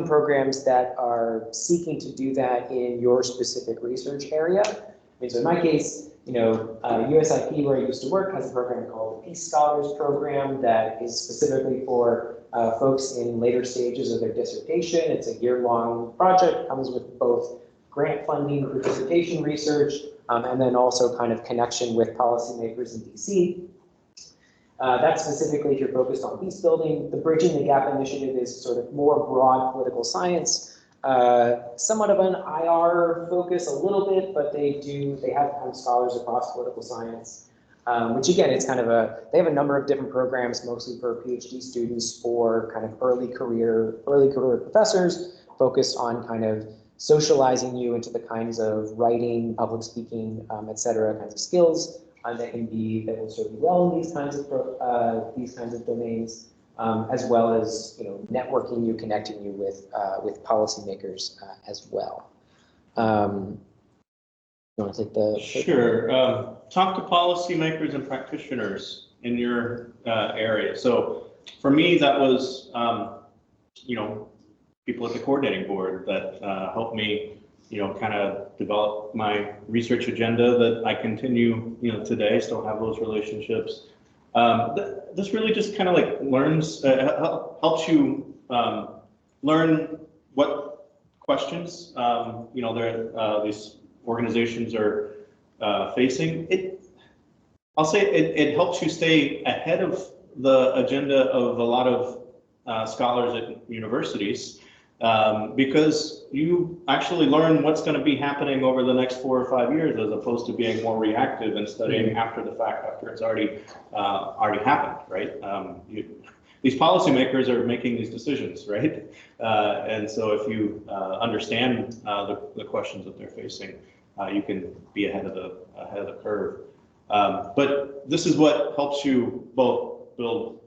[SPEAKER 2] programs that are seeking to do that in your specific research area. I mean, so in my case, USIP, where I used to work, has a program called the Peace Scholars Program that is specifically for folks in later stages of their dissertation. It's a year-long project, comes with both grant funding for dissertation research, and then also kind of connection with policymakers in DC. That's specifically if you're focused on peace building. The Bridging the Gap initiative is sort of more broad political science, somewhat of an IR focus a little bit, but they have kind of scholars across political science, which again, it's kind of they have a number of different programs, mostly for PhD students or kind of early career professors, focused on kind of socializing you into the kinds of writing, public speaking, et cetera, kinds of skills that will serve you well in these kinds of domains, as well as networking you, connecting you with policymakers as well. You want to take the?
[SPEAKER 1] Sure. Talk to policymakers and practitioners in your area. So for me, that was people at the coordinating board that helped me kind of develop my research agenda that I continue, today, still have those relationships. This really just kind of like helps you learn what questions, these organizations are facing. I'll say it helps you stay ahead of the agenda of a lot of scholars at universities. Because you actually learn what's going to be happening over the next 4 or 5 years, as opposed to being more reactive and studying after the fact, after it's already happened, right? these policymakers are making these decisions, right? And so if you understand the questions that they're facing, you can be ahead of the curve. But this is what helps you both build,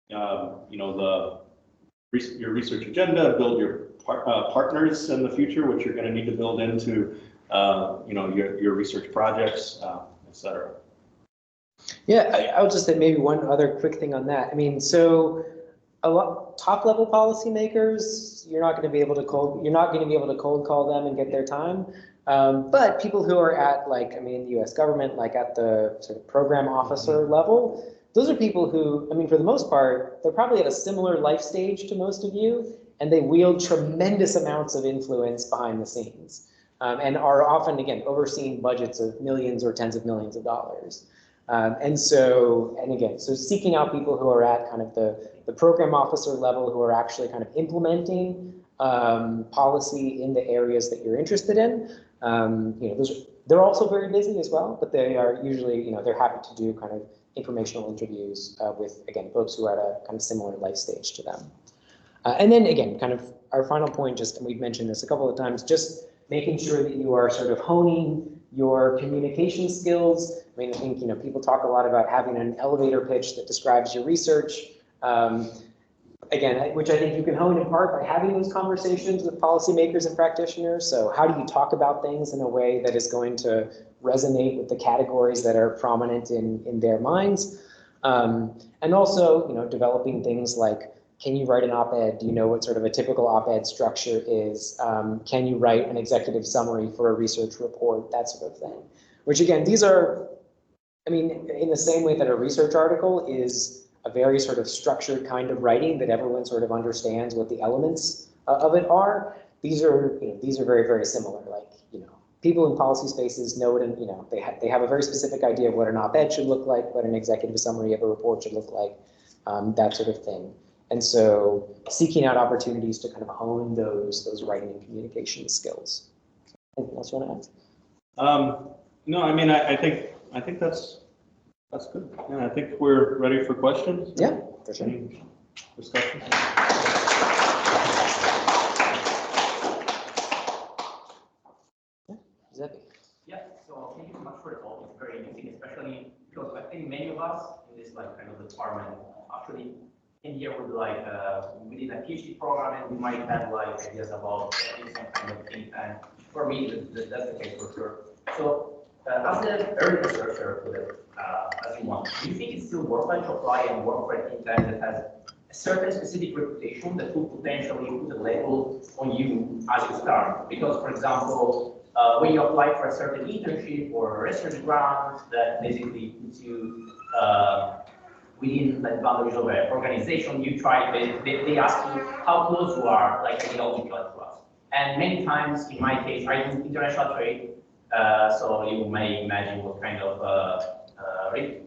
[SPEAKER 1] your research agenda, build your partners in the future, which you're going to need to build into, your research projects, et cetera.
[SPEAKER 2] Yeah, I would just say maybe one other quick thing on that. I mean, so a lot top level policymakers, you're not going to be able to cold call them and get their time. But people who are at the U.S. government, like at the sort of program officer level, those are people who, I mean, for the most part, they're probably at a similar life stage to most of you, and they wield tremendous amounts of influence behind the scenes, and are often, again, overseeing budgets of millions or tens of millions of dollars. So seeking out people who are at kind of the program officer level, who are actually kind of implementing policy in the areas that you're interested in. They're also very busy as well, but they are usually, they're happy to do kind of informational interviews with, again, folks who are at a kind of similar life stage to them. And then again, kind of our final point, and we've mentioned this a couple of times, just making sure that you are sort of honing your communication skills. I mean, I think, people talk a lot about having an elevator pitch that describes your research. Again, which I think you can hone in part by having those conversations with policymakers and practitioners. So how do you talk about things in a way that is going to resonate with the categories that are prominent in their minds? And also, developing things like, can you write an op-ed? Do you know what sort of a typical op-ed structure is? Can you write an executive summary for a research report? That sort of thing. Which again, these are, I mean, in the same way that a research article is a very sort of structured kind of writing that everyone sort of understands what the elements of it are. These are very, very similar. Like, people in policy spaces know it, and they have a very specific idea of what an op-ed should look like, what an executive summary of a report should look like, that sort of thing. And so seeking out opportunities to kind of hone those writing and communication skills. Anything else you want to add?
[SPEAKER 1] No, I mean, I think that's good. Yeah, I think we're ready for questions.
[SPEAKER 2] Yeah, for sure.
[SPEAKER 1] Any discussion?
[SPEAKER 3] Yeah, so thank you so much for the talk. It's very interesting, especially because I think many of us in this kind of department actually in here would within a PhD program, and we might have ideas about some kind of thing. And for me, that's the case for sure. So as an early researcher, as you want, do you think it's still worthwhile to apply and work for a think tank that has a certain specific reputation that could potentially put a label on you as you start? Because, for example, when you apply for a certain internship or a research grant, that basically puts you within the boundaries of an organization, they ask you how close you are, ideological to us. And many times, in my case, I do international trade, so you may imagine what kind of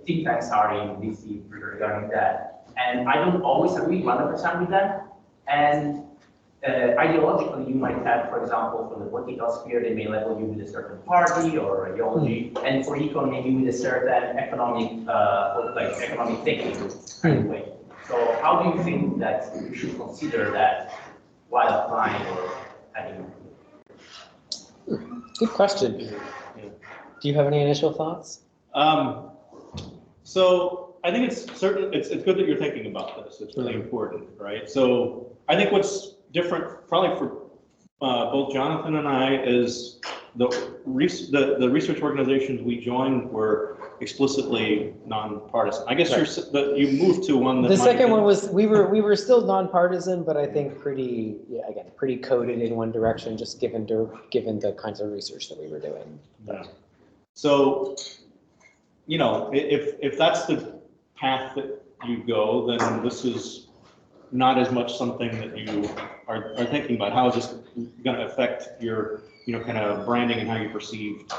[SPEAKER 3] think tanks are in DC regarding that. And I don't always agree 100% with them. And ideologically, you might have, for example, from the political sphere, they may label you with a certain party or ideology, and for econ, maybe with a certain economic, economic thinking kind of way. So how do you think that we should consider that while applying or adding?
[SPEAKER 2] Good question. Do you have any initial thoughts?
[SPEAKER 1] So I think it's good that you're thinking about this. It's really important, right? So I think what's different, probably for both Jonathan and I, is the research organizations we joined were explicitly nonpartisan. I guess you moved to one that.
[SPEAKER 2] The second one was we were still nonpartisan, but I think pretty coded in one direction, just given the kinds of research that we were doing.
[SPEAKER 1] Yeah. So, if that's the path that you go, then this is not as much something that you are thinking about. How is this going to affect your, kind of branding and how you perceived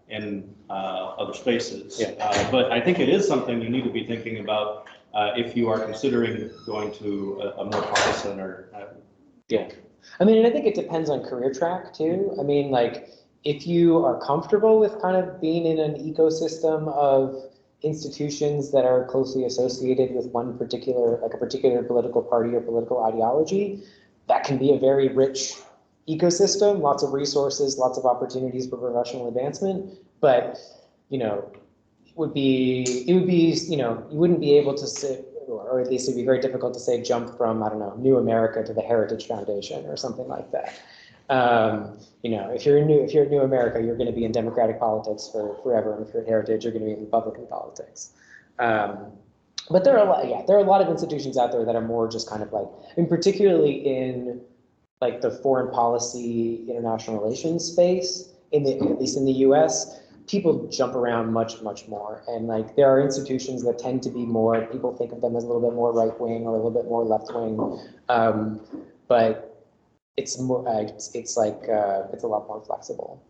[SPEAKER 1] in other spaces? Yeah. But I think it is something you need to be thinking about if you are considering going to a more partisan or.
[SPEAKER 2] Yeah. I mean, and I think it depends on career track too. I mean, if you are comfortable with kind of being in an ecosystem of, institutions that are closely associated with one particular, like a particular political party or political ideology, that can be a very rich ecosystem, lots of resources, lots of opportunities for professional advancement. But, you know, it would be, you know, you wouldn't be able to sit, or at least it'd be very difficult to say jump from, I don't know, New America to the Heritage Foundation or something like that. You know, if you're in New America, you're going to be in Democratic politics for forever, and if you're at Heritage, you're going to be in Republican politics. But there are a lot, yeah, there are a lot of institutions out there that are more just kind of like, I mean, particularly in like the foreign policy, international relations space, at least in the U.S., people jump around much, much more. And like there are institutions that tend to be more, people think of them as a little bit more right wing or a little bit more left wing, but it's more, it's like, it's a lot more flexible.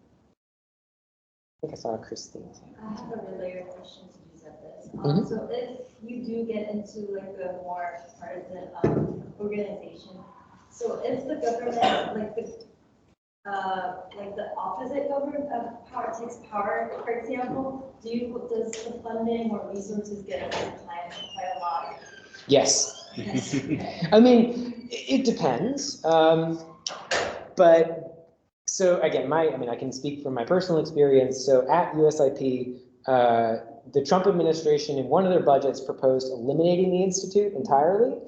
[SPEAKER 2] I think I saw Christine.
[SPEAKER 4] I have a related question to you said this. So if you do get into like a more partisan organization, so if the government, like the opposite government power takes power, for example, does the funding or resources get declined quite a lot?
[SPEAKER 2] Yes. I mean, it depends. But so again, I can speak from my personal experience. So at USIP, the Trump administration in one of their budgets proposed eliminating the institute entirely,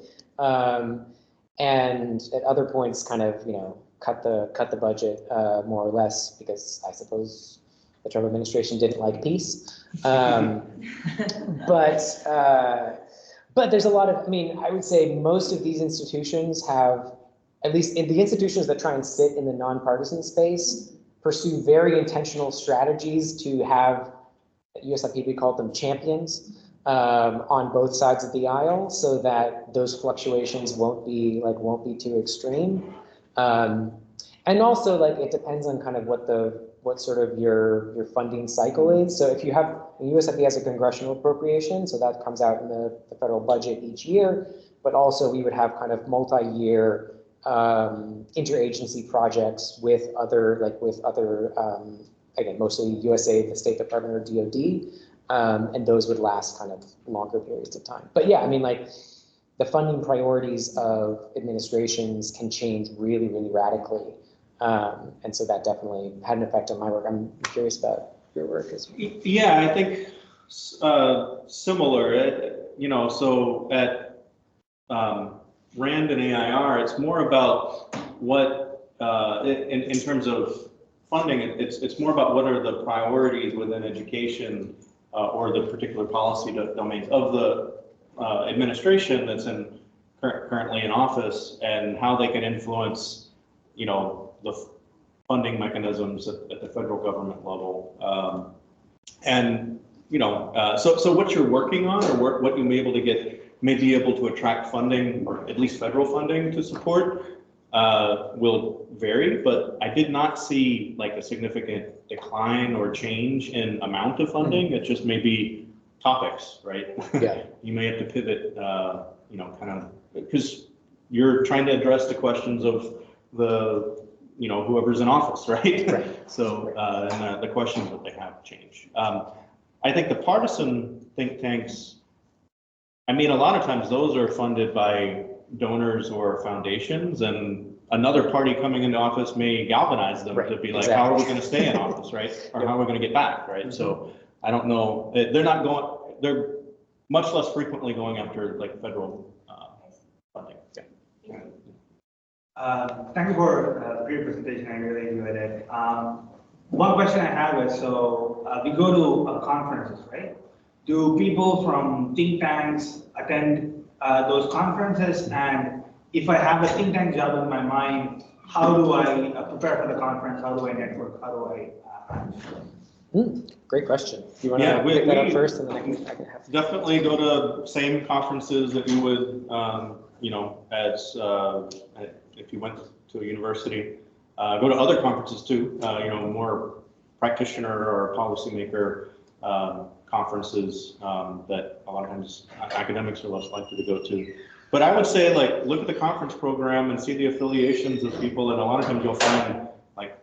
[SPEAKER 2] and at other points, kind of, you know, cut the budget more or less, because I suppose the Trump administration didn't like peace. But there's a lot of, I mean, I would say most of these institutions have, at least in the institutions that try and sit in the nonpartisan space, pursue very intentional strategies to have, at USIP we call them champions, on both sides of the aisle, so that those fluctuations won't be too extreme. And also, like, it depends on kind of what sort of your funding cycle is. So if you have, USIP has a congressional appropriation, so that comes out in the federal budget each year, but also we would have kind of multi-year interagency projects with other, again, mostly USAID, the State Department, or DOD, and those would last kind of longer periods of time. But yeah, I mean, like, the funding priorities of administrations can change really, really radically. And so that definitely had an effect on my work. I'm curious about your work as well.
[SPEAKER 1] Yeah, I think similar, you know, so at RAND and AIR, it's more about what, in terms of funding, it's more about what are the priorities within education or the particular policy domains of the administration that's currently in office, and how they can influence, you know, the funding mechanisms at the federal government level. And, you know, so what you're working on, or what you may be able to attract funding, or at least federal funding to support, will vary, but I did not see like a significant decline or change in amount of funding. It just may be topics, right?
[SPEAKER 2] Yeah.
[SPEAKER 1] You may have to pivot, you know, kind of, because you're trying to address the questions of the, you know, whoever's in office, right?
[SPEAKER 2] Right.
[SPEAKER 1] So, and the questions that they have change. I think the partisan think tanks, I mean, a lot of times those are funded by donors or foundations, and another party coming into office may galvanize them to be like, exactly, how are we going to stay in office, right? Or how are we going to get back, right? So I don't know, they're much less frequently going after like federal funding.
[SPEAKER 5] Thank you for the great presentation. I really enjoyed it. One question I have is, so we go to conferences, right? Do people from think tanks attend those conferences? And if I have a think tank job in my mind, how do I prepare for the conference? How do I network? How do I?
[SPEAKER 2] Great question. Do you want to pick that up first, and then I can have.
[SPEAKER 1] Definitely go to same conferences that you would, you know, as if you went to a university. Go to other conferences too, you know, more practitioner or policymaker conferences that a lot of times academics are less likely to go to. But I would say, like, look at the conference program and see the affiliations of people, and a lot of times you'll find like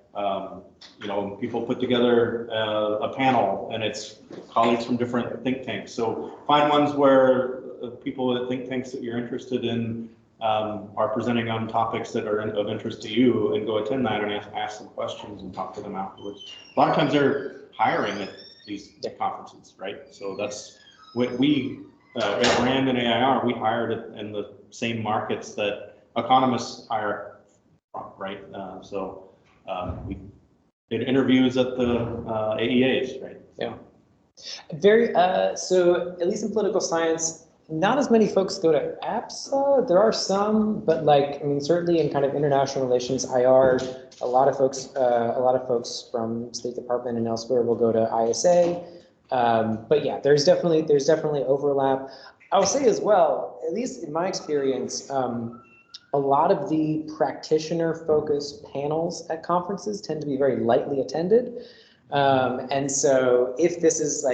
[SPEAKER 1] people put together a panel and it's colleagues from different think tanks. So find ones where people at think tanks that you're interested in are presenting on topics that are of interest to you, and go attend that and ask them questions and talk to them afterwards. A lot of times they're hiring at these conferences, right? So that's what we at Rand and AIR, we hired it in the same markets that economists hire from, right? We did interviews at the AEAs, right?
[SPEAKER 2] Yeah. So at least in political science, not as many folks go to APSA. There are some, but certainly in kind of international relations, IR, a lot of folks from State Department and elsewhere will go to ISA. But yeah, there's definitely overlap. I'll say as well, at least in my experience, a lot of the practitioner-focused panels at conferences tend to be very lightly attended. And so if this is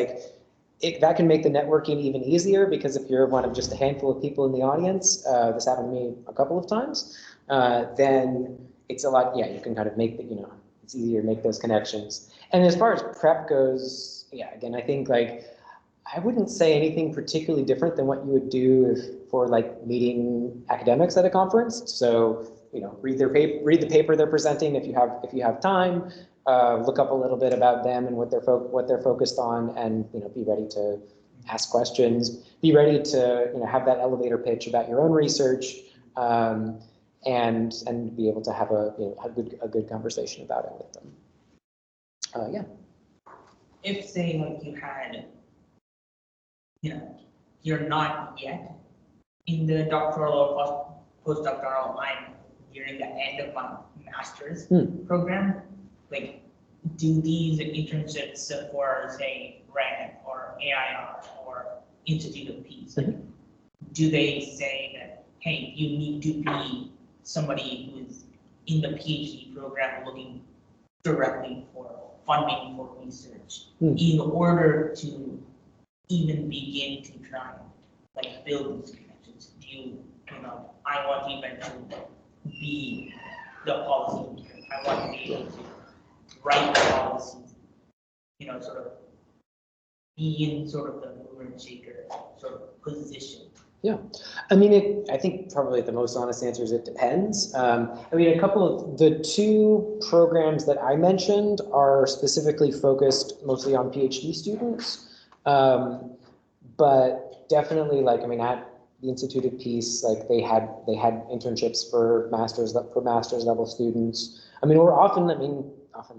[SPEAKER 2] that can make the networking even easier, because if you're one of just a handful of people in the audience, this happened to me a couple of times, then it's a lot, you can kind of make it's easier to make those connections. And as far as prep goes, again, I think I wouldn't say anything particularly different than what you would do for meeting academics at a conference. So, read the paper they're presenting if you have time. Look up a little bit about them and what they're focused on, and be ready to ask questions. Be ready to have that elevator pitch about your own research, and be able to have a good conversation about it with them.
[SPEAKER 6] If say you had, you're not yet in the doctoral or postdoctoral, I'm nearing the end of my master's program. Do these internships for, say, Rand or AIR or Institute of Peace, do they say that, hey, you need to be somebody who's in the PhD program looking directly for funding for research in order to even begin to try and build these connections? Do you, I want to eventually be the policy leader. I want to be able to write policies, sort of be in sort of the mover and shaker sort of position.
[SPEAKER 2] Yeah, I think probably the most honest answer is it depends. A couple of the two programs that I mentioned are specifically focused mostly on PhD students, but definitely at the Institute of Peace, they had internships for master's level students. Often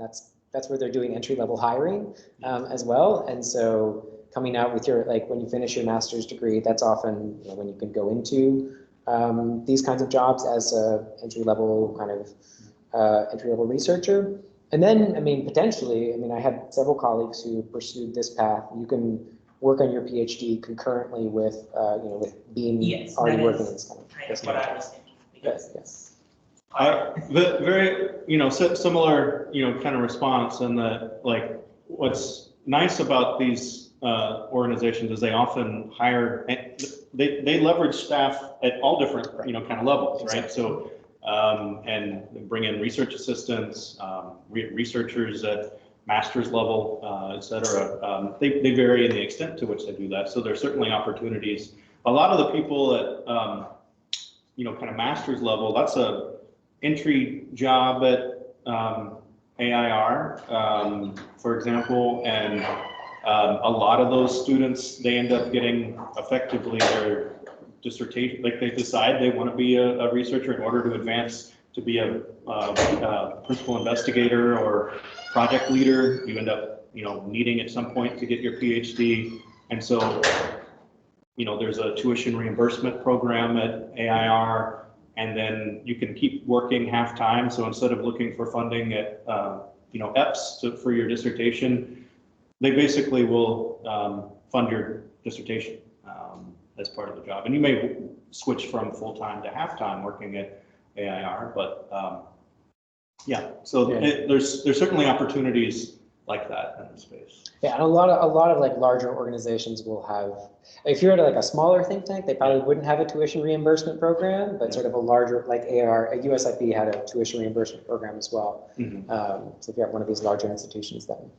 [SPEAKER 2] that's where they're doing entry level hiring as well. And so coming out with your when you finish your master's degree, that's often when you can go into these kinds of jobs as a entry level researcher. And then potentially, I had several colleagues who pursued this path. You can work on your PhD concurrently with being already working in this kind of.
[SPEAKER 6] That's what I was thinking.
[SPEAKER 2] Yes.
[SPEAKER 1] Very, similar, kind of response, and that what's nice about these organizations is they often hire, they leverage staff at all different, kind of levels, right?
[SPEAKER 2] Exactly.
[SPEAKER 1] So, and bring in research assistants, researchers at master's level, et cetera. They vary in the extent to which they do that. So there's certainly opportunities. A lot of the people at, kind of master's level, that's a entry job at AIR, for example, and a lot of those students, they end up getting effectively their dissertation, they decide they want to be a researcher in order to advance to be a principal investigator or project leader. You end up, needing at some point to get your PhD. And so, there's a tuition reimbursement program at AIR, and then you can keep working half-time. So instead of looking for funding at, EPS for your dissertation, they basically will fund your dissertation as part of the job. And you may switch from full-time to half-time working at AIR, but there's certainly opportunities like that in the space.
[SPEAKER 2] Yeah, and a lot of like larger organizations will have, if you're at like a smaller think tank, they probably wouldn't have a tuition reimbursement program, but sort of a larger, like AR, USIP had a tuition reimbursement program as well. So if you're at one of these larger institutions, then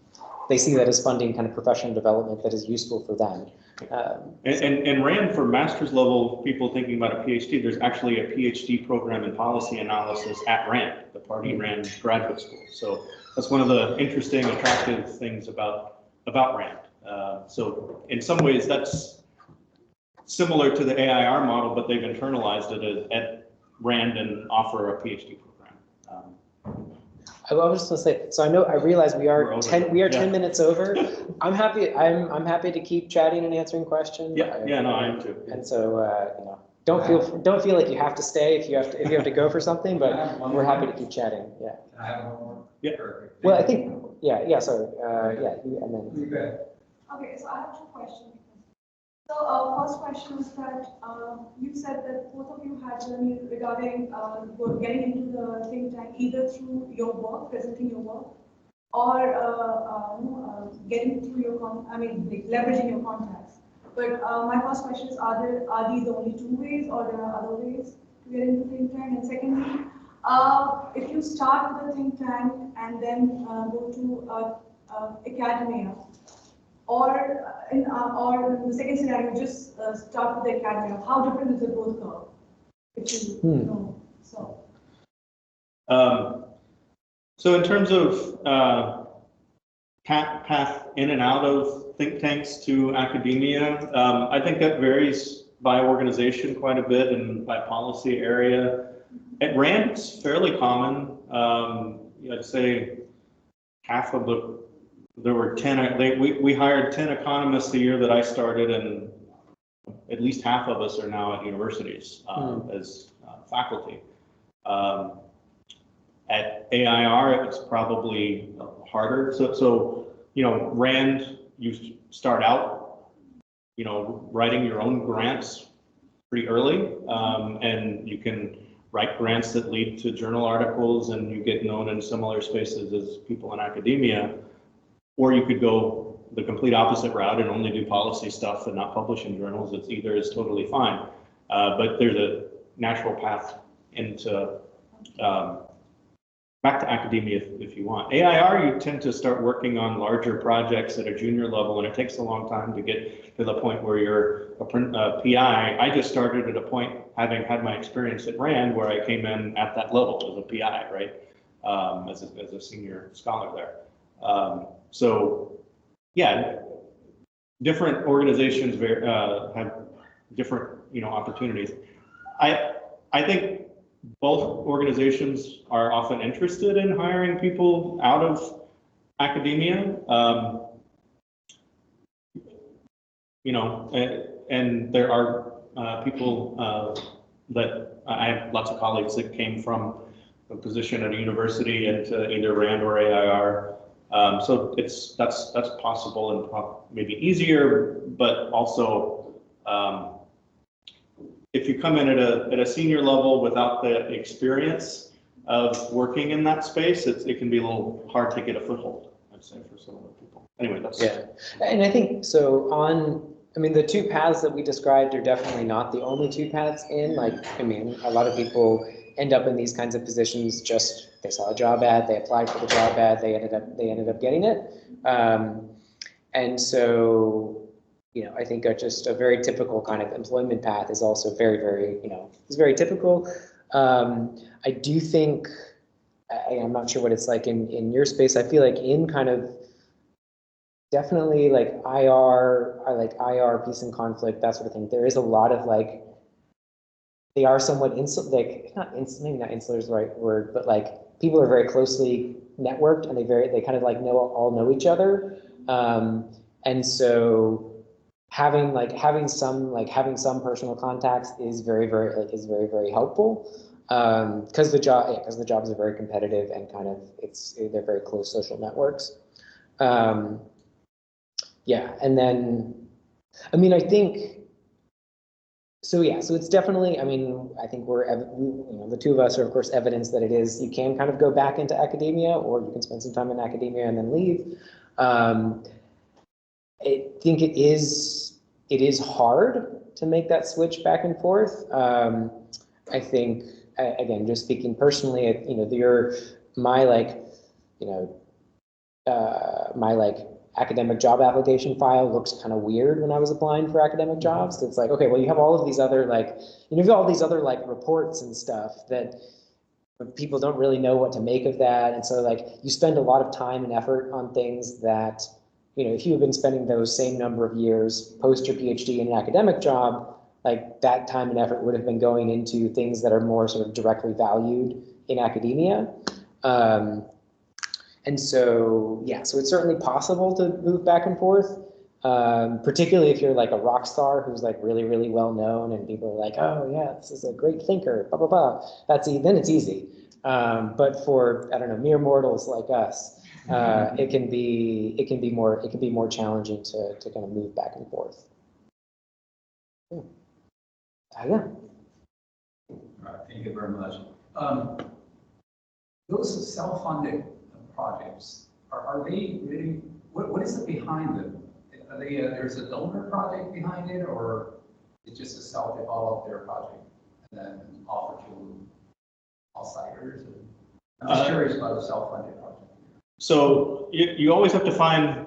[SPEAKER 2] they see that as funding kind of professional development that is useful for them.
[SPEAKER 1] And RAND, for master's level people thinking about a PhD, there's actually a PhD program in policy analysis at RAND, the Party RAND graduate school. So that's one of the interesting, attractive things about RAND. So in some ways, that's similar to the AIR model, but they've internalized it at RAND and offer a PhD program.
[SPEAKER 2] I was just gonna say, so I realize we are 10 minutes over. I'm happy to keep chatting and answering questions.
[SPEAKER 1] Yeah, no, I am too.
[SPEAKER 2] And so, you know, don't feel like you have to stay if you have to go for something, but we're happy to keep chatting. Yeah.
[SPEAKER 7] Can I have one more?
[SPEAKER 1] Yeah.
[SPEAKER 7] Perfect.
[SPEAKER 2] Well, I think, sorry, and then.
[SPEAKER 7] You bet.
[SPEAKER 8] Okay, so I have two questions. So first question is that you said that both of you had journey regarding getting into the think tank either through your work, presenting your work, or getting through your leveraging your contacts. But my first question is, are these the only two ways, or there are other ways to get into think tank? And secondly, if you start with a think tank and then go to academia, or in the second scenario, just start with the academia, how different is the growth curve? If you know, so.
[SPEAKER 1] So in terms of path in and out of think tanks to academia, I think that varies by organization quite a bit and by policy area. At RAND, it's fairly common. I'd say half of there were 10, we hired 10 economists the year that I started, and at least half of us are now at universities as faculty. At AIR, it's probably harder. So you know, RAND, you start out, you know, writing your own grants pretty early, and you can write grants that lead to journal articles, and you get known in similar spaces as people in academia. Or you could go the complete opposite route and only do policy stuff and not publish in journals. It's either is totally fine, but there's a natural path into back to academia if you want. AIR, you tend to start working on larger projects at a junior level, and it takes a long time to get to the point where you're a PI. I just started at a point, having had my experience at RAND, where I came in at that level as a PI, right, as a senior scholar there. So, yeah, different organizations have different, you know, opportunities. I think both organizations are often interested in hiring people out of academia. You know, and there are people that I have lots of colleagues that came from a position at a university into either RAND or AIR. So that's possible and maybe easier, but also if you come in at a senior level without the experience of working in that space, it can be a little hard to get a foothold, I'd say, for some of the people. Anyway, that's
[SPEAKER 2] and I think so. The two paths that we described are definitely not the only two paths in. Like, a lot of people end up in these kinds of positions, just they saw a job ad, they applied for the job ad, they ended up getting it. And so, you know, I think just a very typical kind of employment path is also very, very, you know, it's very typical. I do think, I'm not sure what it's like in your space. I feel like in kind of definitely like IR, peace and conflict, that sort of thing. There is a lot of like, they are somewhat maybe not insular is the right word, but like people are very closely networked, and they kind of like all know each other. And so having some personal contacts is very, very helpful. Because the jobs are very competitive, and kind of they're very close social networks. Yeah, and then I think So yeah, so it's definitely, I mean, I think the two of us are of course evidence that you can kind of go back into academia, or you can spend some time in academia and then leave. I think it is hard to make that switch back and forth. I think, again, just speaking personally, my academic job application file looks kind of weird when I was applying for academic jobs. It's like, okay, well, you have all of these other reports and stuff that people don't really know what to make of that. And so you spend a lot of time and effort on things that, if you have been spending those same number of years post your PhD in an academic job, that time and effort would have been going into things that are more sort of directly valued in academia. And so, yeah, so it's certainly possible to move back and forth, particularly if you're like a rock star who's really, really well known and people are like, oh yeah, this is a great thinker, blah, blah, blah. Then it's easy. But for, I don't know, mere mortals like us, it can be more challenging to kind of move back and forth. Yeah.
[SPEAKER 7] All right, thank you very much. Those self-funded projects, are they really, what is it behind them? Are they, there's a donor project behind it, or it's just a self-developed their project and then offer to outsiders? I'm just curious about the self-funded project. So
[SPEAKER 1] you always have to find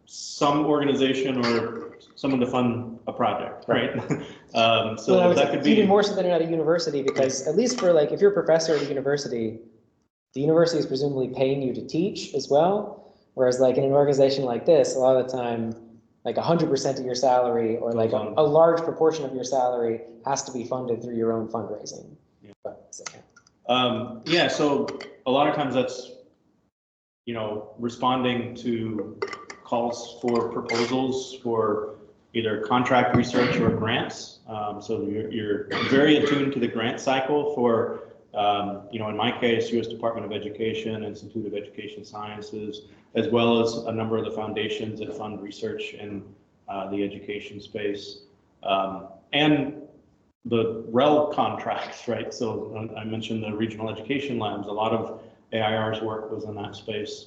[SPEAKER 1] some organization or someone to fund a project, right? So that could be
[SPEAKER 2] even more so than at a university, because at least for if you're a professor at a university, the university is presumably paying you to teach as well. Whereas in an organization like this, a lot of the time, 100% of your salary or a large proportion of your salary has to be funded through your own fundraising.
[SPEAKER 1] Yeah.
[SPEAKER 2] Yeah,
[SPEAKER 1] so a lot of times that's, responding to calls for proposals for either contract research or grants. So you're very attuned to the grant cycle for, in my case, U.S. Department of Education, Institute of Education Sciences, as well as a number of the foundations that fund research in the education space. And the REL contracts, right? So I mentioned the regional education labs. A lot of AIR's work was in that space.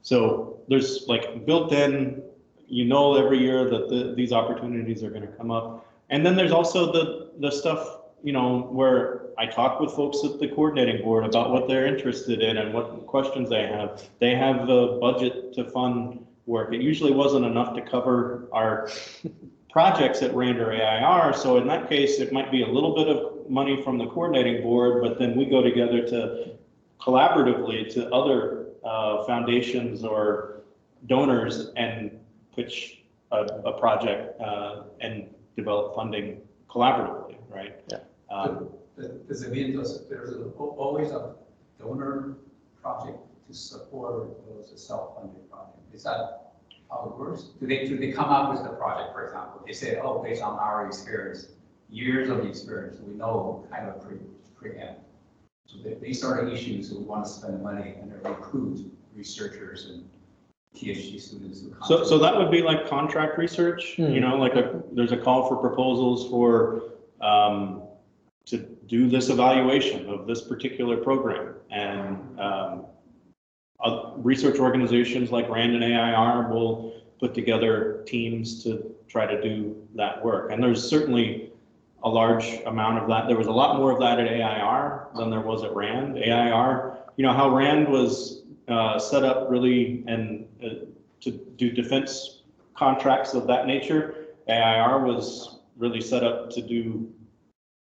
[SPEAKER 1] So there's built in, every year that these opportunities are going to come up. And then there's also the stuff, where I talk with folks at the coordinating board about what they're interested in and what questions they have. They have the budget to fund work. It usually wasn't enough to cover our projects at RAND or AIR. So in that case, it might be a little bit of money from the coordinating board, but then we go together to collaboratively to other foundations or donors and pitch a project and develop funding collaboratively, right?
[SPEAKER 2] Yeah.
[SPEAKER 7] Does it mean there's always a donor project to support those self-funded projects? Is that how it works? Do they come up with the project, for example? They say, oh, based on our experience, years of experience, we know kind of preempt. So these are the issues we want to spend money and recruit researchers and PhD students.
[SPEAKER 1] So that would be like contract research, there's a call for proposals for to do this evaluation of this particular program, and research organizations like RAND and AIR will put together teams to try to do that work. And there's certainly a large amount of that. There was a lot more of that at AIR than there was at RAND. AIR, how RAND was set up really and to do defense contracts of that nature. AIR was really set up to do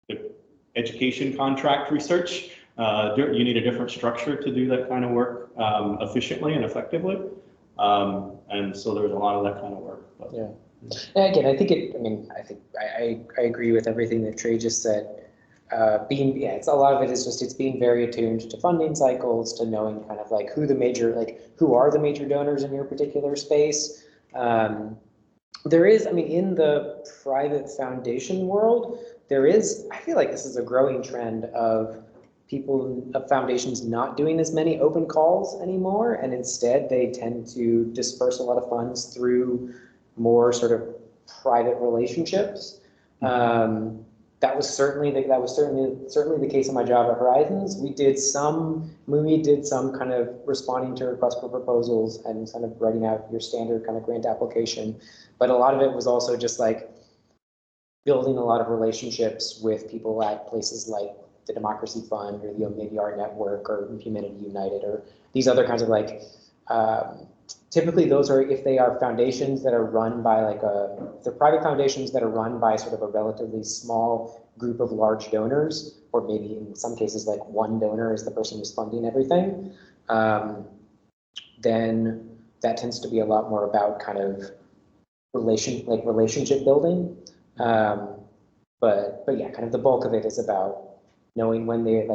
[SPEAKER 1] the education contract research. You need a different structure to do that kind of work efficiently and effectively. And so there's a lot of that kind of work. But.
[SPEAKER 2] Yeah. And again, I agree with everything that Trey just said. It's a lot of it is just, it's being very attuned to funding cycles, to knowing kind of who are the major donors in your particular space. There is, in the private foundation world, I feel like this is a growing trend of foundations not doing as many open calls anymore, and instead they tend to disperse a lot of funds through more sort of private relationships. That was certainly the case in my job at Horizons. We did some kind of responding to requests for proposals and kind of writing out your standard kind of grant application. But a lot of it was also just like building a lot of relationships with people at places like the Democracy Fund or the Omidyar Network or Humanity United or these other kinds of like, typically those are, if they are foundations that are run by like they're private foundations that are run by sort of a relatively small group of large donors, or maybe in some cases like one donor is the person who's funding everything, then that tends to be a lot more about kind of relationship building. But yeah, kind of the bulk of it is about knowing when they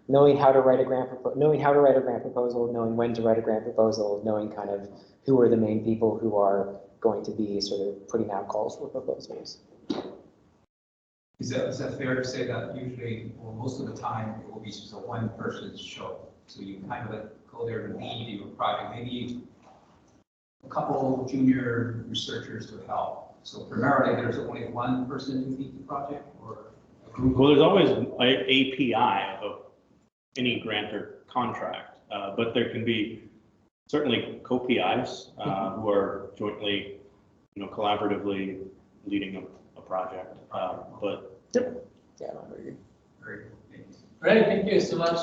[SPEAKER 2] knowing how to write a grant proposal, knowing when to write a grant proposal, knowing kind of who are the main people who are going to be sort of putting out calls for proposals.
[SPEAKER 7] Is that fair to say that usually, or most of the time, it will be just a one person's show? So you kind of go there to lead your project, maybe a couple junior researchers to help. So primarily, there's only one person who leads the project, or a group?
[SPEAKER 1] Well, there's always an API of any grant or contract, but there can be certainly co-PIs who are jointly, collaboratively leading a project. But
[SPEAKER 2] yep. Yeah, I agree.
[SPEAKER 7] Very good. Thank you.
[SPEAKER 3] Great, thank you so much.